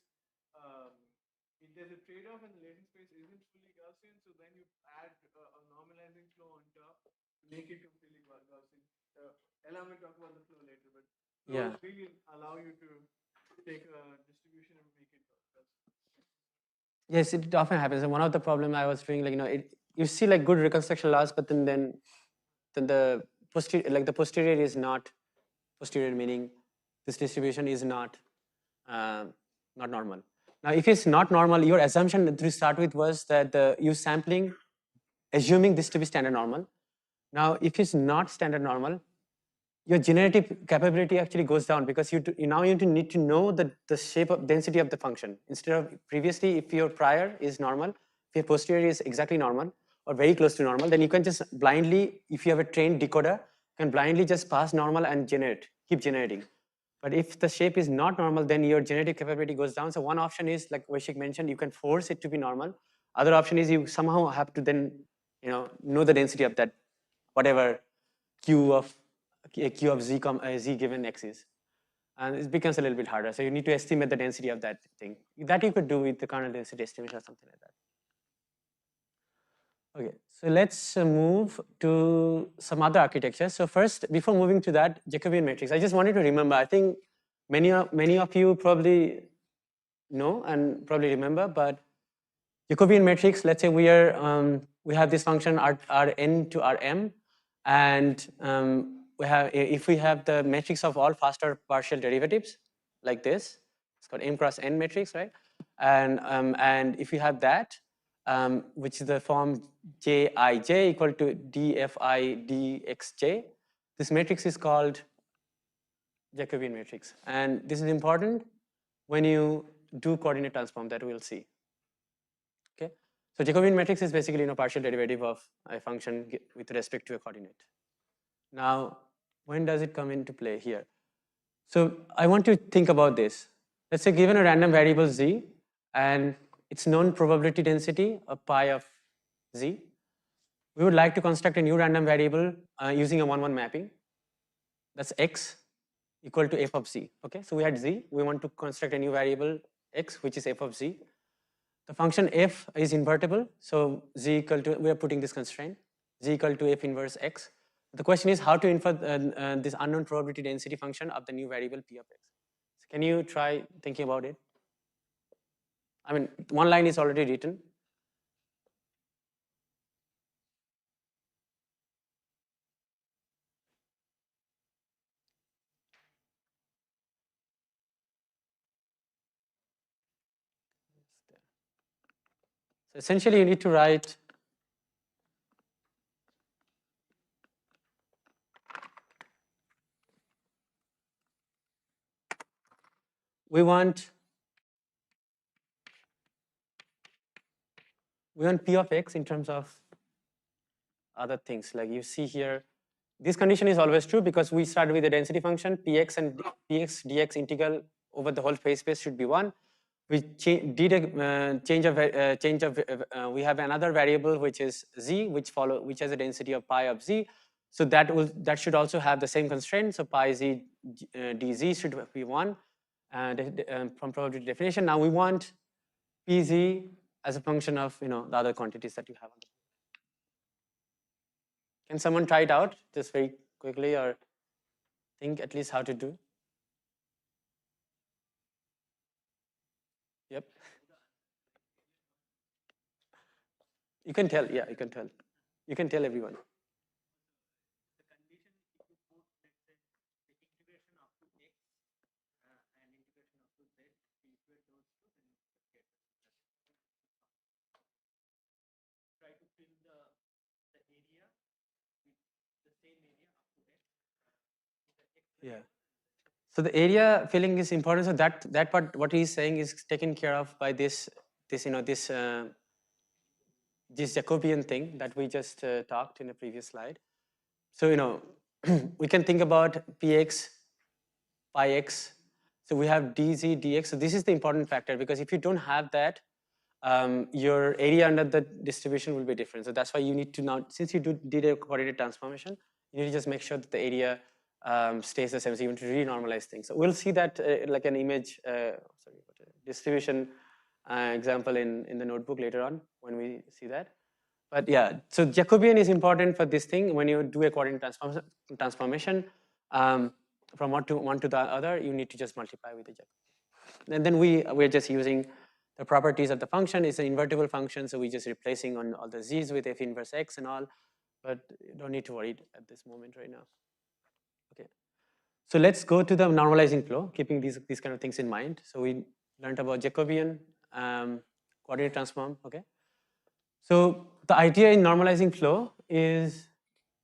there's a trade-off, and the latent space isn't fully Gaussian. So then you add a normalizing flow on top to make it completely Gaussian. Elham will talk about the flow later, but flows really allow you to take a distribution and make it Gaussian. Yes, it often happens. And one of the problem I was doing, like, you see like good reconstruction loss, but then the posterior is not posterior, meaning this distribution is not normal. Now, if it's not normal, your assumption to start with was that you sampling, assuming this to be standard normal. Now, if it's not standard normal, your generative capability actually goes down, because you now need to know the shape of density of the function. Instead of previously, if your prior is normal, if your posterior is exactly normal or very close to normal, then you can just blindly, if you have a trained decoder, can blindly just pass normal and keep generating. But if the shape is not normal, then your generative capability goes down. So one option is, like Aishik mentioned, you can force it to be normal. Other option is you somehow have to then know the density of that whatever q of z given x is, and it becomes a little bit harder. So you need to estimate the density of that thing. That you could do with the kernel density estimation or something like that. Okay, so let's move to some other architectures. So first, before moving to that, Jacobian matrix, I just wanted to remember, I think many of you probably know and probably remember, but Jacobian matrix, let's say we have this function Rn to Rm, and if we have the matrix of all faster partial derivatives like this, it's called M cross N matrix, right? And if you have that, which is the form Jij equal to dfi dxj, this matrix is called Jacobian matrix, and this is important when you do coordinate transform, that we'll see. Okay, so Jacobian matrix is basically partial derivative of a function with respect to a coordinate. Now, when does it come into play here? So I want to think about this. Let's say given a random variable z and its known probability density of pi of z, we would like to construct a new random variable using a 1-1 mapping. That's x equal to f of z. Okay, so we had z. We want to construct a new variable x, which is f of z. The function f is invertible, so z equal to, we are putting this constraint, z equal to f inverse x. The question is how to infer this unknown probability density function of the new variable p of x. So can you try thinking about it? I mean, one line is already written. So essentially, you need to write we want p of x in terms of other things. Like you see here, this condition is always true because we start with the density function, px and px dx integral over the whole phase space should be 1. We did a change of we have another variable which is z, which has a density of pi of z. So that should also have the same constraint. So pi z dz should be 1 from probability definition. Now we want pz as a function of the other quantities that you have on the. Can someone try it out just very quickly, or think at least how to do? Yep. You can tell, yeah, you can tell. You can tell everyone. Yeah. So the area filling is important. So that part, what he's saying, is taken care of by this Jacobian thing that we just talked in the previous slide. So we can think about px, pi x. So we have dz, dx. So this is the important factor, because if you don't have that, your area under the distribution will be different. So that's why you need to now, since you did a coordinate transformation, you need to just make sure that the area stays the same. So you want to renormalize things. So we'll see that like an image, distribution example in the notebook later on when we see that. But yeah, so Jacobian is important for this thing. When you do a coordinate transformation from one to the other, you need to just multiply with the Jacobian. And then we're just using the properties of the function. It's an invertible function, so we're just replacing on all the z's with f inverse x and all, but you don't need to worry at this moment right now. Okay, so let's go to the normalizing flow, keeping these kind of things in mind. So we learned about Jacobian coordinate transform. Okay, so the idea in normalizing flow is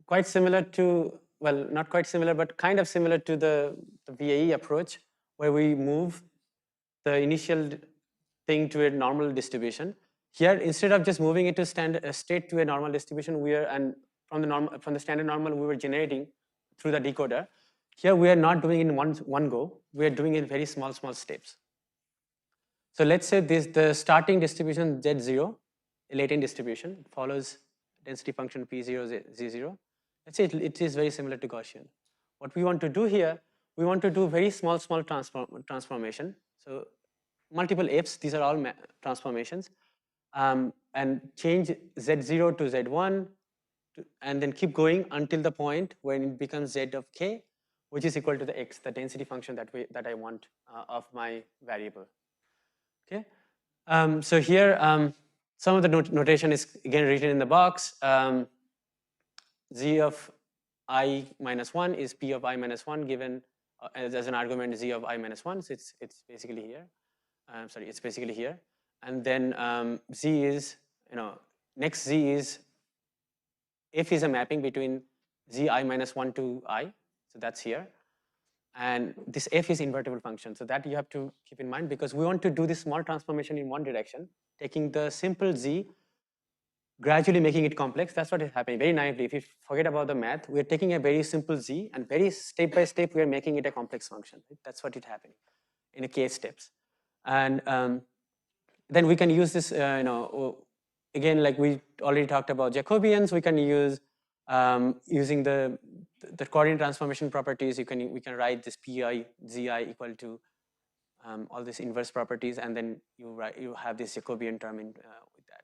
quite similar to, well, not quite similar, but kind of similar to the VAE approach, where we move the initial thing to a normal distribution. Here, instead of just moving it to state to a normal distribution, and from the standard normal we were generating through the decoder. Here we are not doing it in one go. We are doing it in very small steps. So let's say the starting distribution Z0, a latent distribution, follows density function P0 Z0. Let's say it is very similar to Gaussian. What we want to do here, we want to do very small transformation. So multiple f's, these are all transformations, and change Z0 to Z1, and then keep going until the point when it becomes Z of k, which is equal to the x, the density function that I want of my variable. Okay, so here some of the notation is again written in the box. Z of I minus 1 is P of I minus 1 given as an argument Z of I minus 1. So it's basically here. It's basically here. And then Z is, next Z is, F is a mapping between Z I minus 1 to I. So that's here. And this F is invertible function. So that you have to keep in mind, because we want to do this small transformation in one direction, taking the simple Z, gradually making it complex. That's what is happening very naively. If you forget about the math, we're taking a very simple Z and very step by step, we are making it a complex function. Right? That's what is happening in a k steps. And then we can use this, again, like we already talked about Jacobians, we can use using the coordinate transformation properties. We can write this Pi Zi equal to all these inverse properties, and then you have this Jacobian term with that.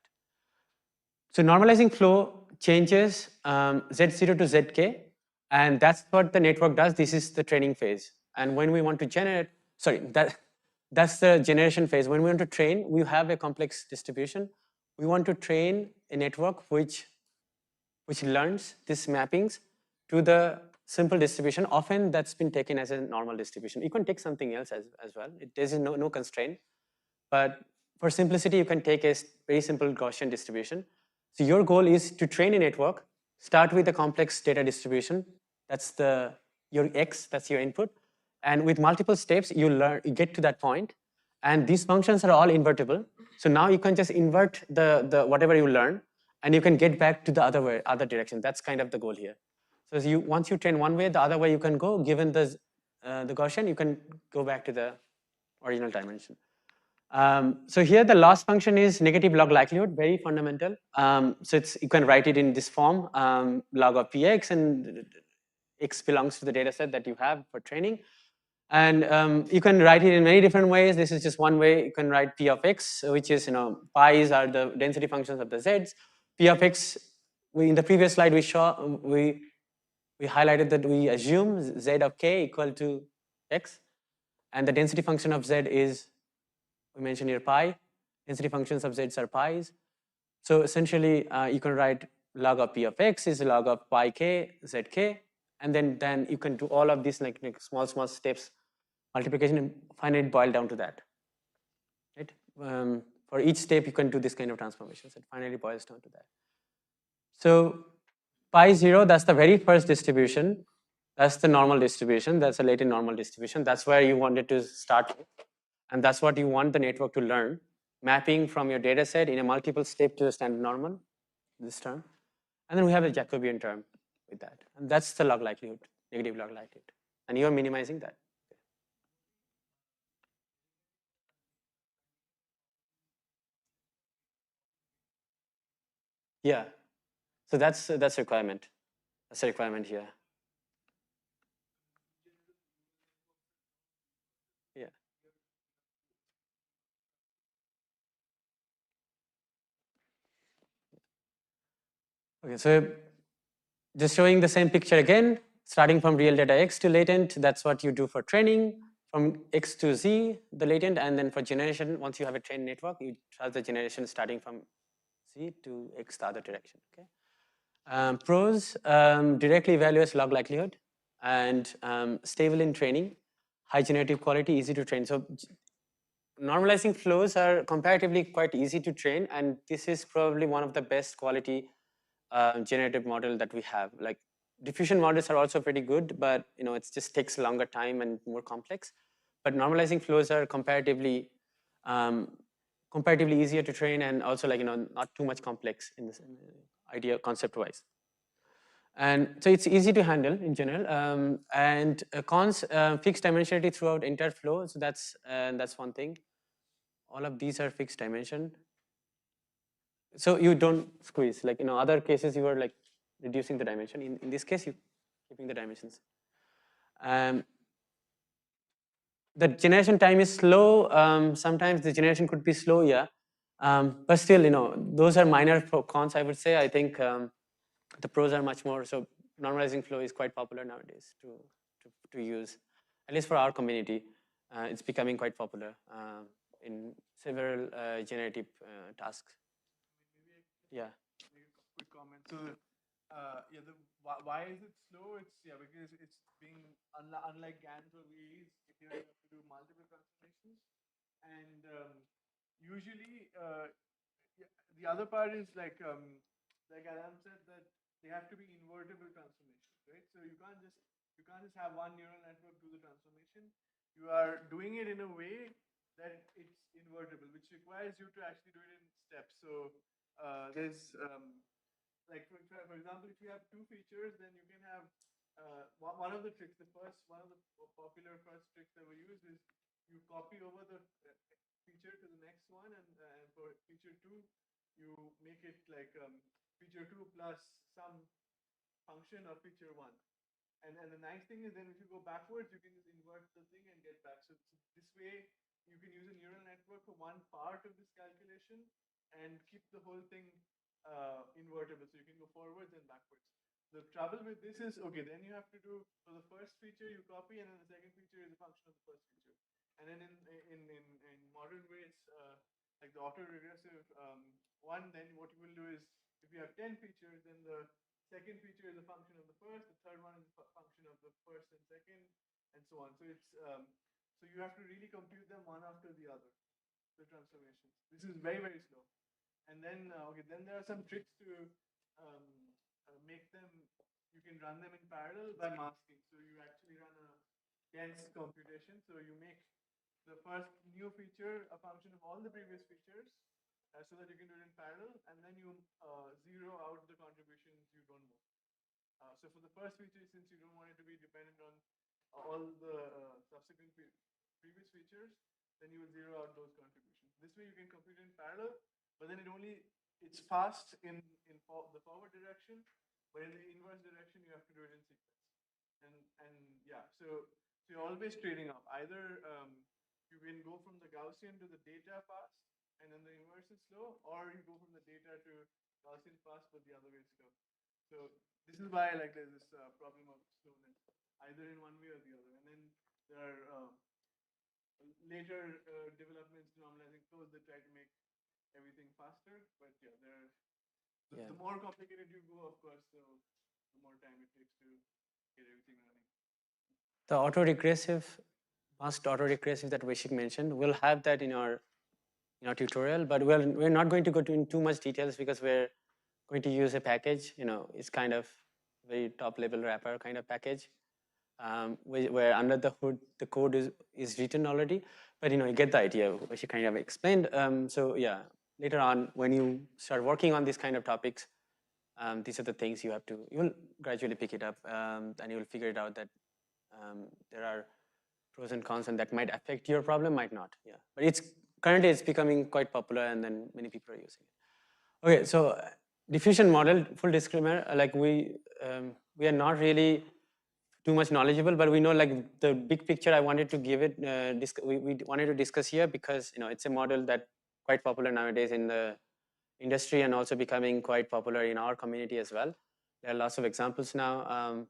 So normalizing flow changes Z0 to Zk, and that's what the network does. This is the training phase. And when we want to generate, that's the generation phase. When we want to train, we have a complex distribution. We want to train a network which learns these mappings to the simple distribution. Often that's been taken as a normal distribution. You can take something else as well. There's no constraint. But for simplicity, you can take a very simple Gaussian distribution. So your goal is to train a network, start with a complex data distribution. That's your X, that's your input. And with multiple steps, you get to that point. And these functions are all invertible. So now you can just invert the whatever you learn, and you can get back to the other direction. That's kind of the goal here. So once you train one way, the other way you can go, given the Gaussian, you can go back to the original dimension. So here the loss function is negative log likelihood, very fundamental. So you can write it in this form, log of px, and x belongs to the data set that you have for training. And you can write it in many different ways. This is just one way. You can write p of x, which is, pi's are the density functions of the z's. P of x, in the previous slide we highlighted that we assume z of k equal to x, and the density function of z is, we mentioned here, pi. Density functions of z's are pi's. So essentially, you can write log of p of x is log of pi k zk, and then you can do all of these like small steps, multiplication, and finally boil down to that. Right? For each step, you can do this kind of transformations. It finally boils down to that. So pi 0, that's the very first distribution. That's the normal distribution. That's a latent normal distribution. That's where you wanted to start with. And that's what you want the network to learn, mapping from your data set in a multiple step to a standard normal, this term. And then we have a Jacobian term with that. And that's the log likelihood, negative log likelihood. And you're minimizing that. Yeah. So that's a requirement. That's a requirement here. Yeah. Okay, so just showing the same picture again, starting from real data X to latent, that's what you do for training, from X to Z, the latent, and then for generation, once you have a trained network, you have the generation starting from Z to X, the other direction, okay? Pros, directly evaluates log likelihood, and stable in training, high generative quality, easy to train. So normalizing flows are comparatively quite easy to train, and this is probably one of the best quality generative model that we have. Like diffusion models are also pretty good, but it just takes longer time and more complex. But normalizing flows are comparatively easier to train, and also not too much complex in this idea concept wise. And so it's easy to handle in general. And cons, fixed dimensionality throughout entire flow. So that's one thing. All of these are fixed dimension. So you don't squeeze. Like other cases, you are like reducing the dimension. In this case, you keeping the dimensions. The generation time is slow. Sometimes the generation could be slow, yeah. But still, those are minor cons, I would say. I think the pros are much more. So normalizing flow is quite popular nowadays to use, at least for our community. It's becoming quite popular in several generative tasks. Yeah. Quick comment. So, yeah, why is it slow? It's because it's being unlike GANs or VEs. Here you have to do multiple transformations, and usually the other part is like Adam said, that they have to be invertible transformations, right? So you can't just have one neural network do the transformation. You are doing it in a way that it's invertible, which requires you to actually do it in steps. So there's like for example, if you have two features, then you can have one of the tricks. One of the popular first tricks that we use is you copy over the feature to the next one, and for feature two, you make it like feature two plus some function of feature one. And the nice thing is, then if you go backwards, you can just invert the thing and get back. So this way, you can use a neural network for one part of this calculation and keep the whole thing invertible. So you can go forwards and backwards. The trouble with this is, okay, then you have to do, for the first feature you copy, and then the second feature is a function of the first feature. And then in modern ways, like the autoregressive one, then what you will do is, if you have 10 features, then the second feature is a function of the first, the third one is a function of the first and second, and so on. So it's so you have to really compute them one after the other, the transformations. This is very, very slow. And then okay, then there are some tricks to make them. You can run them in parallel by masking. So you actually run a dense computation. So you make the first new feature a function of all the previous features, so that you can do it in parallel, and then you zero out the contributions you don't know. So for the first feature, since you don't want it to be dependent on all the subsequent previous features, then you will zero out those contributions. This way you can compute in parallel, but then it's fast in the forward direction, but in the inverse direction you have to do it in sequence. And yeah, so you're always trading off. Either you can go from the Gaussian to the data fast, and then the inverse is slow, or you go from the data to Gaussian fast, but the other way is slow. So this is why like there's this problem of slowness, either in one way or the other. And then there are later developments normalizing flows that try to make everything faster. But yeah, the more complicated you go, of course, so the more time it takes to get everything running. The autoregressive, masked autoregressive that Aishik mentioned, we'll have that in our tutorial, but we're not going to go into too much details because we're going to use a package. It's kind of very top level wrapper kind of package, where under the hood the code is written already. But you get the idea, which you kind of explained. So yeah, later on when you start working on these kind of topics, these are the things you'll gradually pick it up, and you'll figure it out that there are pros and cons, and that might affect your problem, might not. Yeah, but currently it's becoming quite popular, and then many people are using it. Okay, so diffusion model, full disclaimer, like we are not really too much knowledgeable, but we know like the big picture I wanted to give it, we wanted to discuss here because it's a model that quite popular nowadays in the industry and also becoming quite popular in our community as well. There are lots of examples now,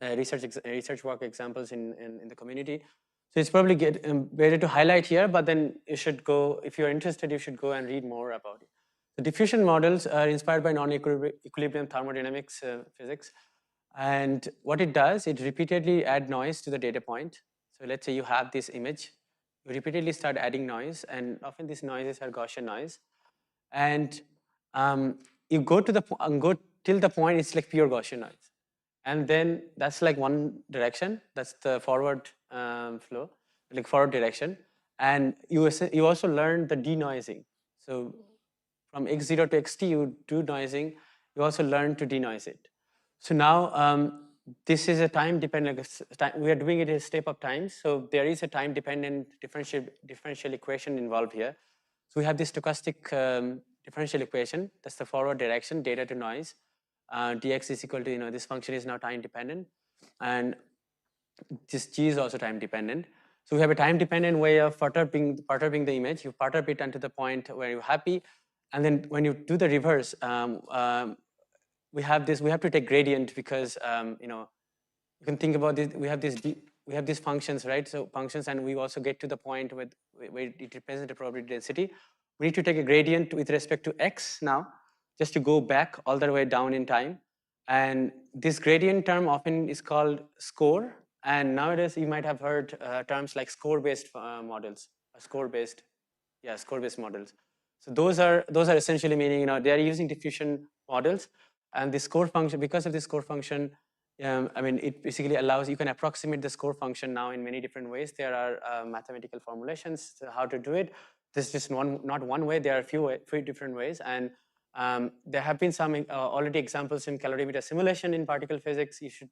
research work examples in the community. So it's probably better to highlight here, but then you should go, if you're interested, you should go and read more about it. The diffusion models are inspired by non-equilibrium thermodynamics physics. And what it does, it repeatedly add noise to the data point. So let's say you have this image, you repeatedly start adding noise, and often these noises are Gaussian noise. And you go to go till the point it's like pure Gaussian noise. And then that's like one direction, that's the forward flow, like forward direction. And you also learn the denoising. So from x0 to xt, you do noising, you also learn to denoise it. So now this is a time dependent, we are doing it in a step of time. So there is a time dependent differential equation involved here. So we have this stochastic differential equation, that's the forward direction, data to noise. Dx is equal to, this function is now time dependent. And this g is also time dependent. So we have a time dependent way of perturbing the image. You perturb it until the point where you're happy. And then when you do the reverse, we have to take gradient because, you can think about this, we have these functions, right? So functions, and we also get to the point where it represents the probability density. We need to take a gradient with respect to x now, just to go back all the way down in time. And this gradient term often is called score. And nowadays you might have heard terms like score-based models, score-based models. So those are essentially meaning, they are using diffusion models, and the score function, because of the score function, I mean, it basically allows, you can approximate the score function now in many different ways. There are mathematical formulations to how to do it. This is just not one way, there are a few different ways. And there have been some already examples in calorimeter simulation in particle physics. You should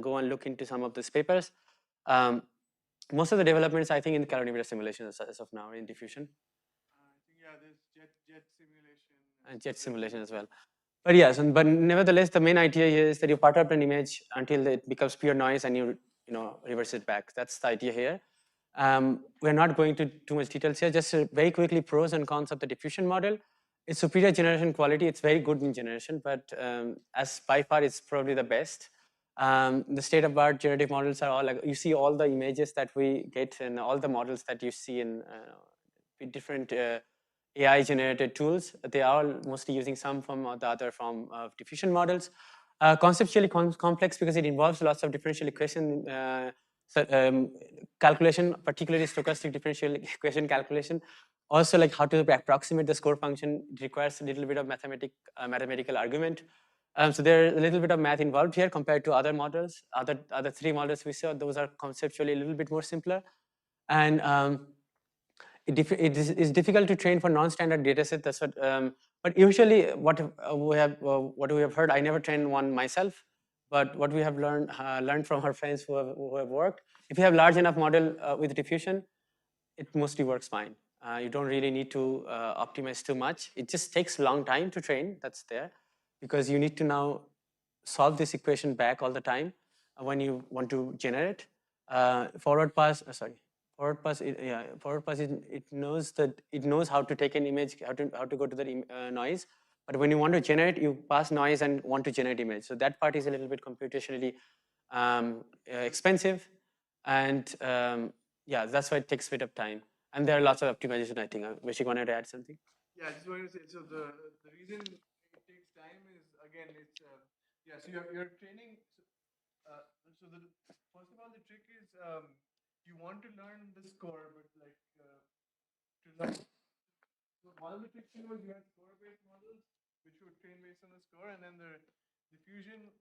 go and look into some of these papers. Most of the developments, I think, in calorimeter simulation as of now in diffusion. I think, yeah, there's jet simulation. And jet simulation as well. But yes, but nevertheless, the main idea here is that you perturb an image until it becomes pure noise and you reverse it back. That's the idea here. We're not going to too much details here, just very quickly pros and cons of the diffusion model. It's superior generation quality. It's very good in generation, but as by far, it's probably the best. The state-of-the-art generative models are all like, you see all the images that we get and all the models that you see in different AI generated tools. They are all mostly using some form or the other form of diffusion models. Conceptually complex because it involves lots of differential equation calculation, particularly stochastic differential equation calculation. Also, like how to approximate the score function, it requires a little bit of mathematical argument. So there's a little bit of math involved here compared to other models. Other three models we saw, those are conceptually a little bit more simpler. And it is difficult to train for non-standard data set. That's what, but usually what we have heard, I never trained one myself, but what we have learned from our friends who have worked, if you have large enough model with diffusion, it mostly works fine. You don't really need to optimize too much. It just takes a long time to train, that's there, because you need to now solve this equation back all the time when you want to generate. Forward pass, it knows how to take an image, how to go to the noise. But when you want to generate, you pass noise and want to generate image. So that part is a little bit computationally expensive, and yeah, that's why it takes a bit of time. And there are lots of optimization, I think. Aishik wanted to add something. Yeah, I just wanted to say, so the reason it takes time is, again, it's yeah, so you're training. So the first of all, the trick is you want to learn the score, but like to learn. So one of the tricks was you had score-based models, which would train based on the score, and then the diffusion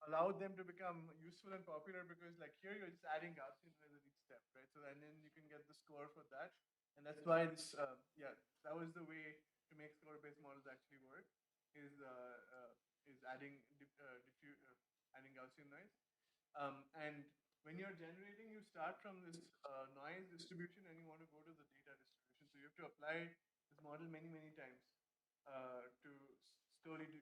allowed them to become useful and popular because, like, here you're just adding Gaussian noise at each step, right? So and then you can get the score for that, and that's why this, yeah, that was the way to make score-based models actually work, is adding adding Gaussian noise, and when you're generating, you start from this noise distribution and you want to go to the data distribution. So you have to apply this model many times to slowly do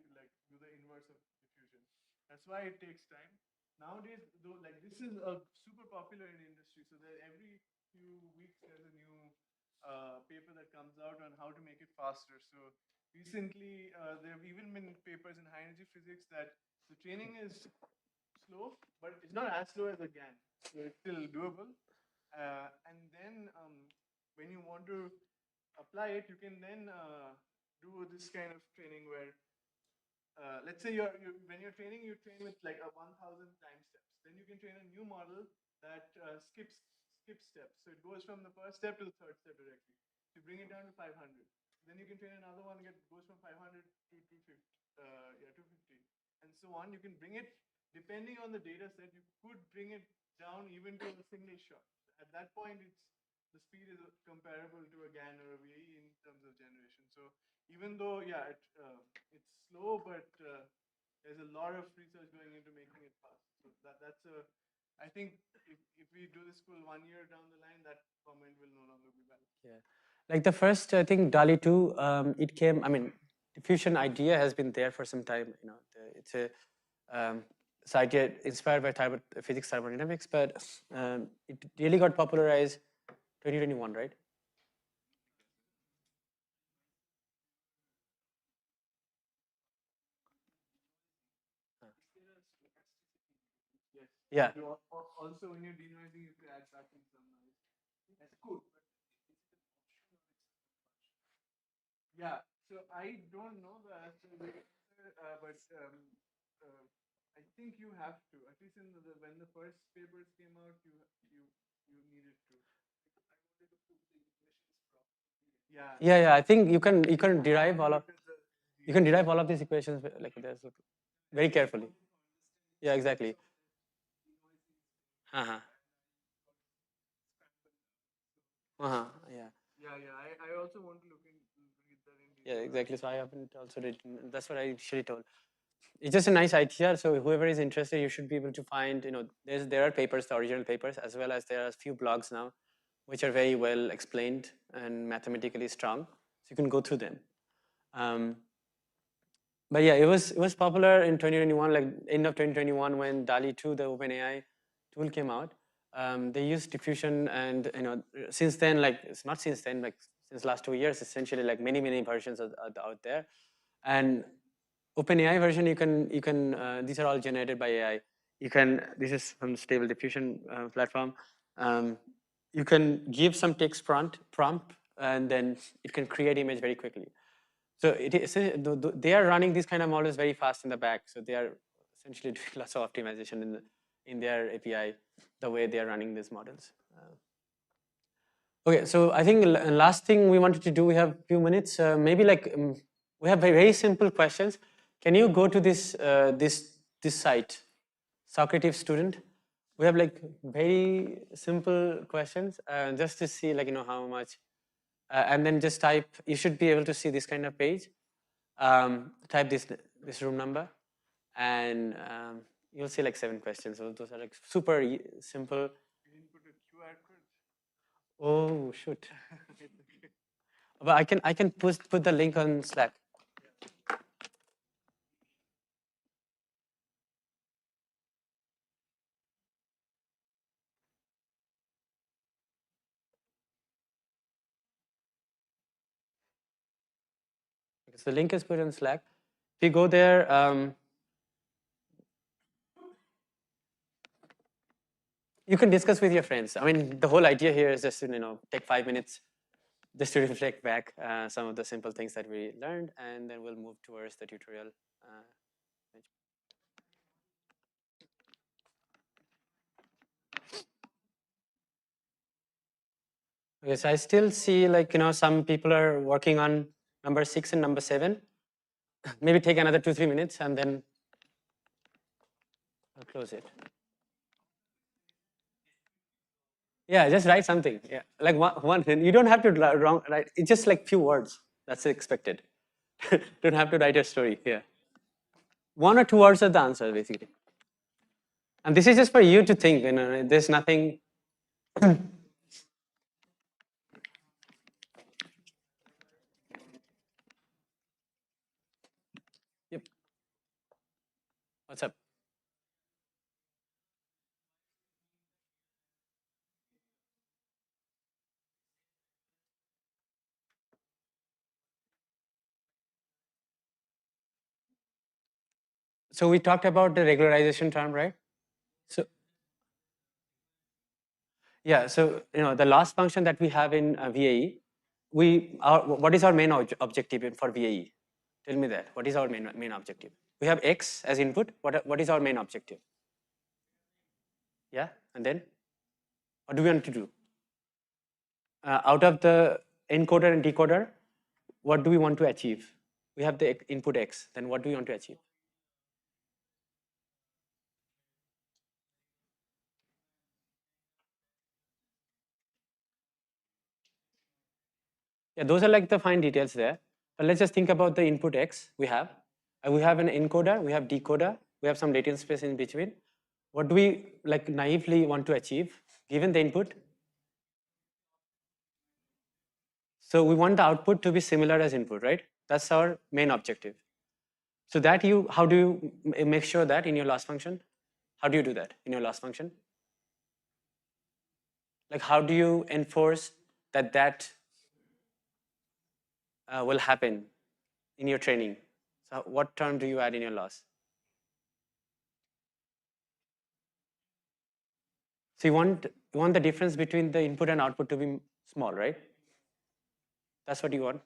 the inverse of diffusion. That's why it takes time. Nowadays, though, like this is super popular in the industry, so that every few weeks there's a new paper that comes out on how to make it faster. So recently, there have even been papers in high energy physics that the training is slow, but it's not as slow as a GAN, so it's still doable. And then when you want to apply it, you can then do this kind of training where, let's say when you're training, you train with like a 1,000 time steps. Then you can train a new model that skips steps. So it goes from the first step to the third step directly. You bring it down to 500. Then you can train another one that goes from 500 to 250, 250, and so on. You can bring it, depending on the data set, you could bring it down even to a single shot. At that point, the speed is comparable to a GAN or a VAE in terms of generation. So even though, yeah, it's slow, but there's a lot of research going into making it fast. So I think if we do this school 1 year down the line, that comment will no longer be valid. Yeah, like the first, I think DALI 2, it came, I mean, diffusion idea has been there for some time, you know, it's this idea inspired by physics thermodynamics, but it really got popularized 2021, right? Yes. Yeah. Also, when you're denoising, you could add back in some noise. That's cool. Yeah. So I don't know the answer, but I think you have to. At least in when the first papers came out, you needed to. Yeah. Yeah, I think you can derive all of these equations like there's very carefully. Yeah, exactly. Uh-huh. Yeah. I also want to look in that in Yeah, detail. exactly. So I haven't also written. That's what I initially told. It's just a nice idea. So whoever is interested, you should be able to find. You know, there are papers, the original papers, as well as there are a few blogs now, which are very well explained and mathematically strong. So you can go through them. But yeah, it was popular in 2021, like end of 2021, when DALI 2, the OpenAI tool, came out. They used diffusion, and you know, since then, like it's not since then, like since last 2 years, essentially, like many versions are out there. And OpenAI version, you can these are all generated by AI. This is from Stable Diffusion platform. You can give some text prompt, and then it can create image very quickly. So they are running these kind of models very fast in the back. So they are essentially doing lots of optimization in their API, the way they are running these models. Okay, so I think last thing we wanted to do, we have a few minutes, maybe like we have very simple questions. Can you go to this site, Socrates student? We have like very simple questions, just to see like, you know, how much, and then just type. You should be able to see this kind of page. Type this room number, and you'll see like 7 questions. So those are like super simple. You didn't put a QR code. Oh shoot! But I can put the link on Slack. So the link is put on Slack. If you go there, you can discuss with your friends. I mean, the whole idea here is just to, you know, take 5 minutes just to reflect back some of the simple things that we learned, and then we'll move towards the tutorial. Okay, so I still see like, you know, some people are working on number 6 and number 7. Maybe take another 2-3 minutes, and then I'll close it. Yeah, just write something. Yeah, like one. You don't have to write. It's just like few words. That's expected. Don't have to write a story. Yeah, 1 or 2 words are the answer basically. And this is just for you to think. You know, there's nothing. Yep. What's up? So we talked about the regularization term, right? So yeah, so the loss function that we have in VAE, what is our main objective for VAE? Tell me that. What is our main objective? We have X as input. What is our main objective? Yeah, and then what do we want to do? Out of the encoder and decoder, what do we want to achieve? We have the input X. Then what do we want to achieve? Yeah, those are like the fine details there. But let's just think about the input X we have. We have an encoder, we have decoder, we have some latent space in between. What do we like naively want to achieve given the input? So we want the output to be similar as input, right? That's our main objective. So that how do you make sure that in your loss function? How do you do that in your loss function? Like how do you enforce that will happen in your training? So what term do you add in your loss? So you want the difference between the input and output to be small, right? That's what you want.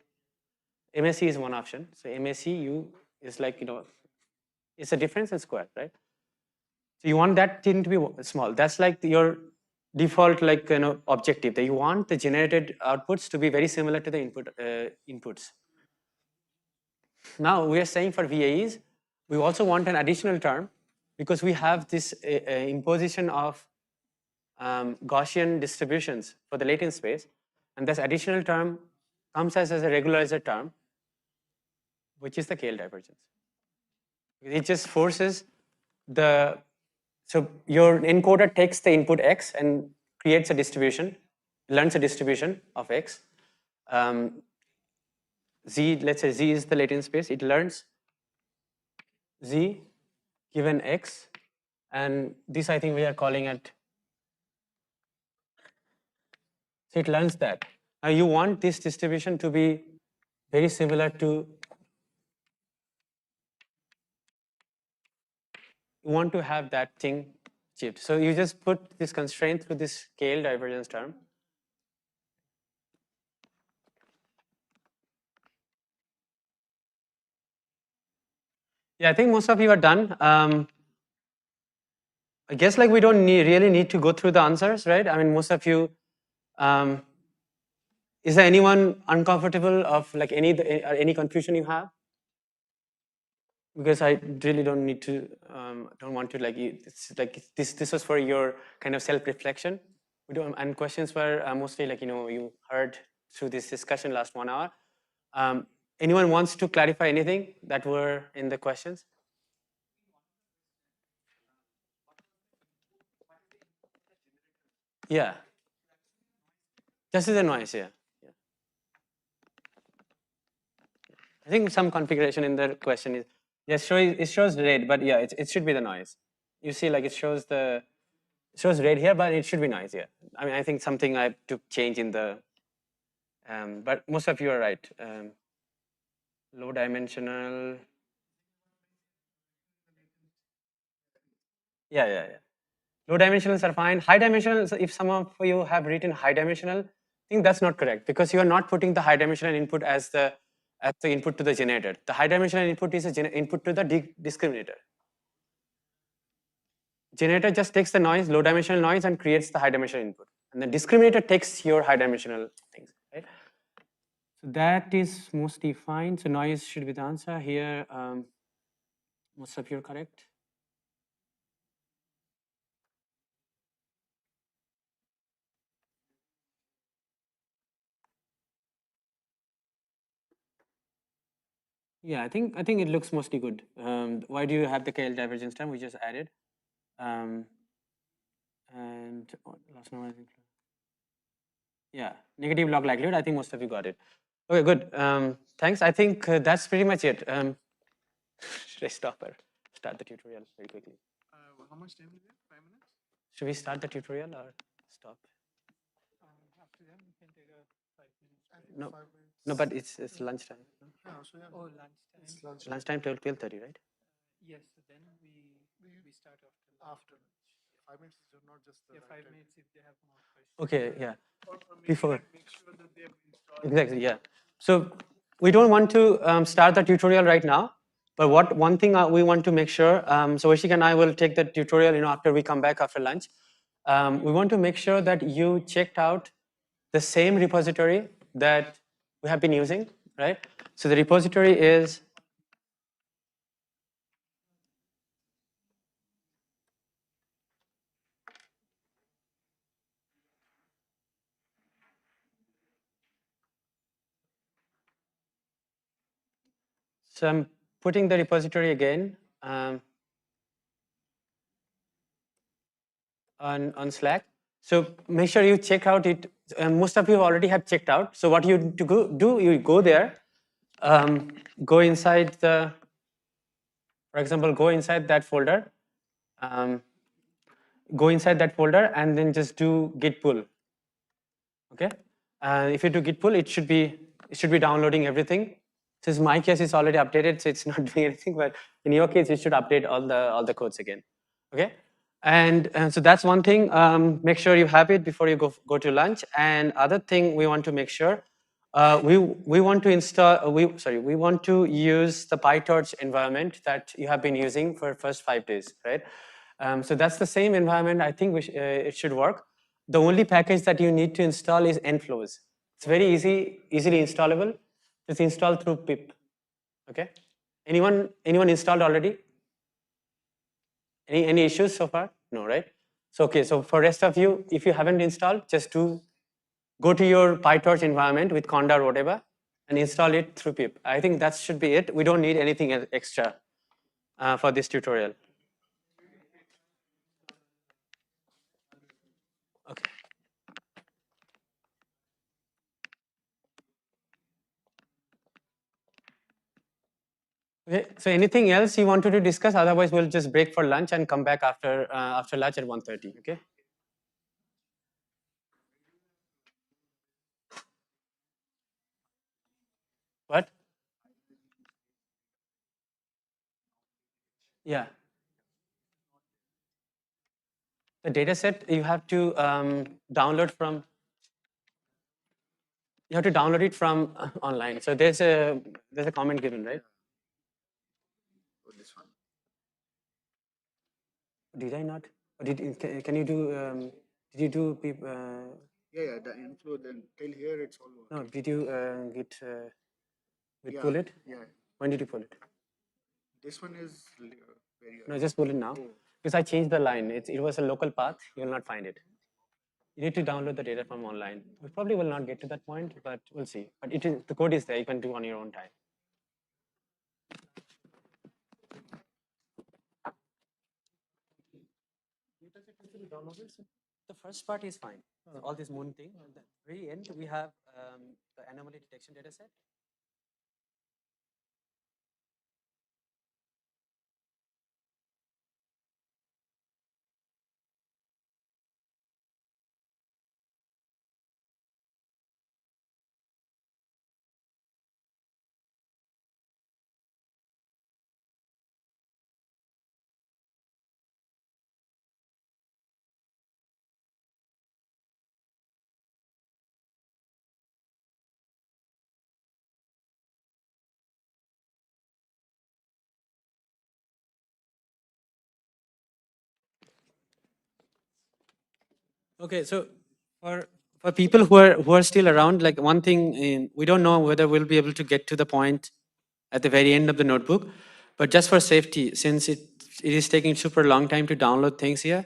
MSc is one option. So MSc is like it's a difference in square, right? So you want that thing to be small. That's like your default objective, that you want the generated outputs to be very similar to the inputs. Now we are saying for VAEs, we also want an additional term because we have this imposition of Gaussian distributions for the latent space, and this additional term comes as a regularizer term, which is the KL divergence. It just forces so your encoder takes the input X and creates a distribution, learns a distribution of X. Z, let's say Z is the latent space. It learns Z given X, and this I think we are calling it. So it learns that. Now you want this distribution to be very similar to, you want to have that thing achieved. So you just put this constraint through this KL divergence term. Yeah, I think most of you are done. I guess like we don't really need to go through the answers, right? I mean, most of you, is there anyone uncomfortable of like any confusion you have? Because I really don't need to, don't want to it's like this was for your kind of self-reflection. And questions were mostly like, you heard through this discussion last 1 hour. Anyone wants to clarify anything that were in the questions? Yeah. Just as a noise, yeah. I think some configuration in the question is, yes, it shows red, but yeah, it should be the noise. You see, like it shows red here, but it should be noise, yeah. I mean, I think something I have to change in the, but most of you are right. Low dimensional. Yeah. Low dimensionals are fine. High dimensional, if some of you have written high dimensional, I think that's not correct because you are not putting the high dimensional input as the input to the generator. The high dimensional input is an input to the discriminator. Generator just takes the noise, low dimensional noise, and creates the high dimensional input. And the discriminator takes your high dimensional things, right? So that is mostly fine. So noise should be the answer here. Most of you are correct. Yeah, I think it looks mostly good. Why do you have the KL divergence term? We just added. And last number. Yeah, negative log likelihood. I think most of you got it. Okay, good. Thanks. I think that's pretty much it. Should I stop or start the tutorial very quickly? How much time is it? 5 minutes? Should we start the tutorial or stop? After that, we can take a 5 minutes. No, 5 minutes. no, but it's lunchtime. Yeah, so yeah, Oh, lunchtime. it's lunch. Lunchtime till 12:30, right? Yes, so then we start after lunch. After lunch. 5 minutes is not just the Yeah, right 5 time. minutes if they have more questions. Okay, yeah. Or maybe Before. like make sure that they have installed. Exactly, yeah. So we don't want to start the tutorial right now, but one thing we want to make sure, so Aishik and I will take the tutorial, after we come back after lunch. We want to make sure that you checked out the same repository that we have been using, right? So the repository is so I'm putting the repository again on Slack. So make sure you check out it. Most of you already have checked out. So what you do, you go there, go inside the, for example, go inside that folder, and then just do git pull. Okay, and if you do git pull, it should be downloading everything. Since my case is already updated, so it's not doing anything. But in your case, it should update all the codes again. Okay, and so that's one thing. Make sure you have it before you go to lunch. And other thing we want to make sure, we want to install. We want to use the PyTorch environment that you have been using for first 5 days, right? So that's the same environment. I think it should work. The only package that you need to install is nflows. It's very easily installable. Just install through pip. Okay. Anyone installed already? Any issues so far? No, right? So okay. So for rest of you, if you haven't installed, just go to your PyTorch environment with Conda or whatever, and install it through pip. I think that should be it. We don't need anything extra for this tutorial. Okay. Okay, so anything else you wanted to discuss? Otherwise, we'll just break for lunch and come back after lunch at 1:30. Okay. What? Yeah. The data set you have to download from. You have to download it from online. So there's a comment given, right? Oh, this one. Did I not? Or can you do? Did you do? Yeah, the inflow then till here it's all working. No. Did you get? Yeah, Pull it? Yeah, When did you pull it? this one is very No, just pull it now. Because I changed the line. It was a local path. You will not find it. You need to download the data from online. We probably will not get to that point, but we'll see. But the code is there. You can do on your own time. The first part is fine. All this moon thing. At the very end, we have the anomaly detection data set. Okay, so for people who are still around, like one thing, we don't know whether we'll be able to get to the point at the very end of the notebook, but just for safety, since it is taking super long time to download things here,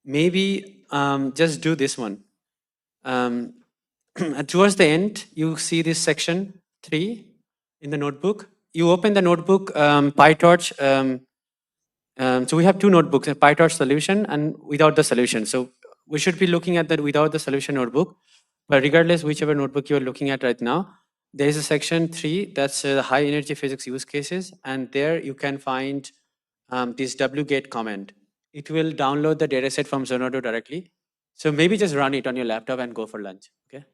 maybe just do this one. Towards the end, you see this section 3 in the notebook. You open the notebook, PyTorch. So we have 2 notebooks, a PyTorch solution and without the solution. So we should be looking at that without the solution notebook. But regardless, whichever notebook you're looking at right now, There is a section 3 that's the high energy physics use cases, and there you can find this wget comment. It will download the dataset from Zenodo directly. So maybe just run it on your laptop and go for lunch. Okay.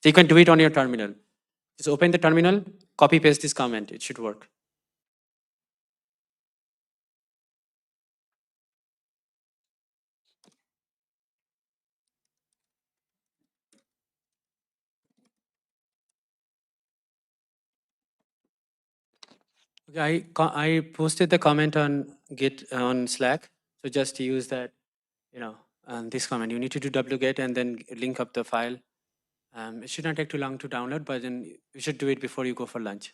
So you can do it on your terminal. Just open the terminal, copy paste this comment. It should work. Okay, I posted the comment on Git on Slack. So just use that, this comment. You need to do wget and then link up the file. It should not take too long to download, but then you should do it before you go for lunch.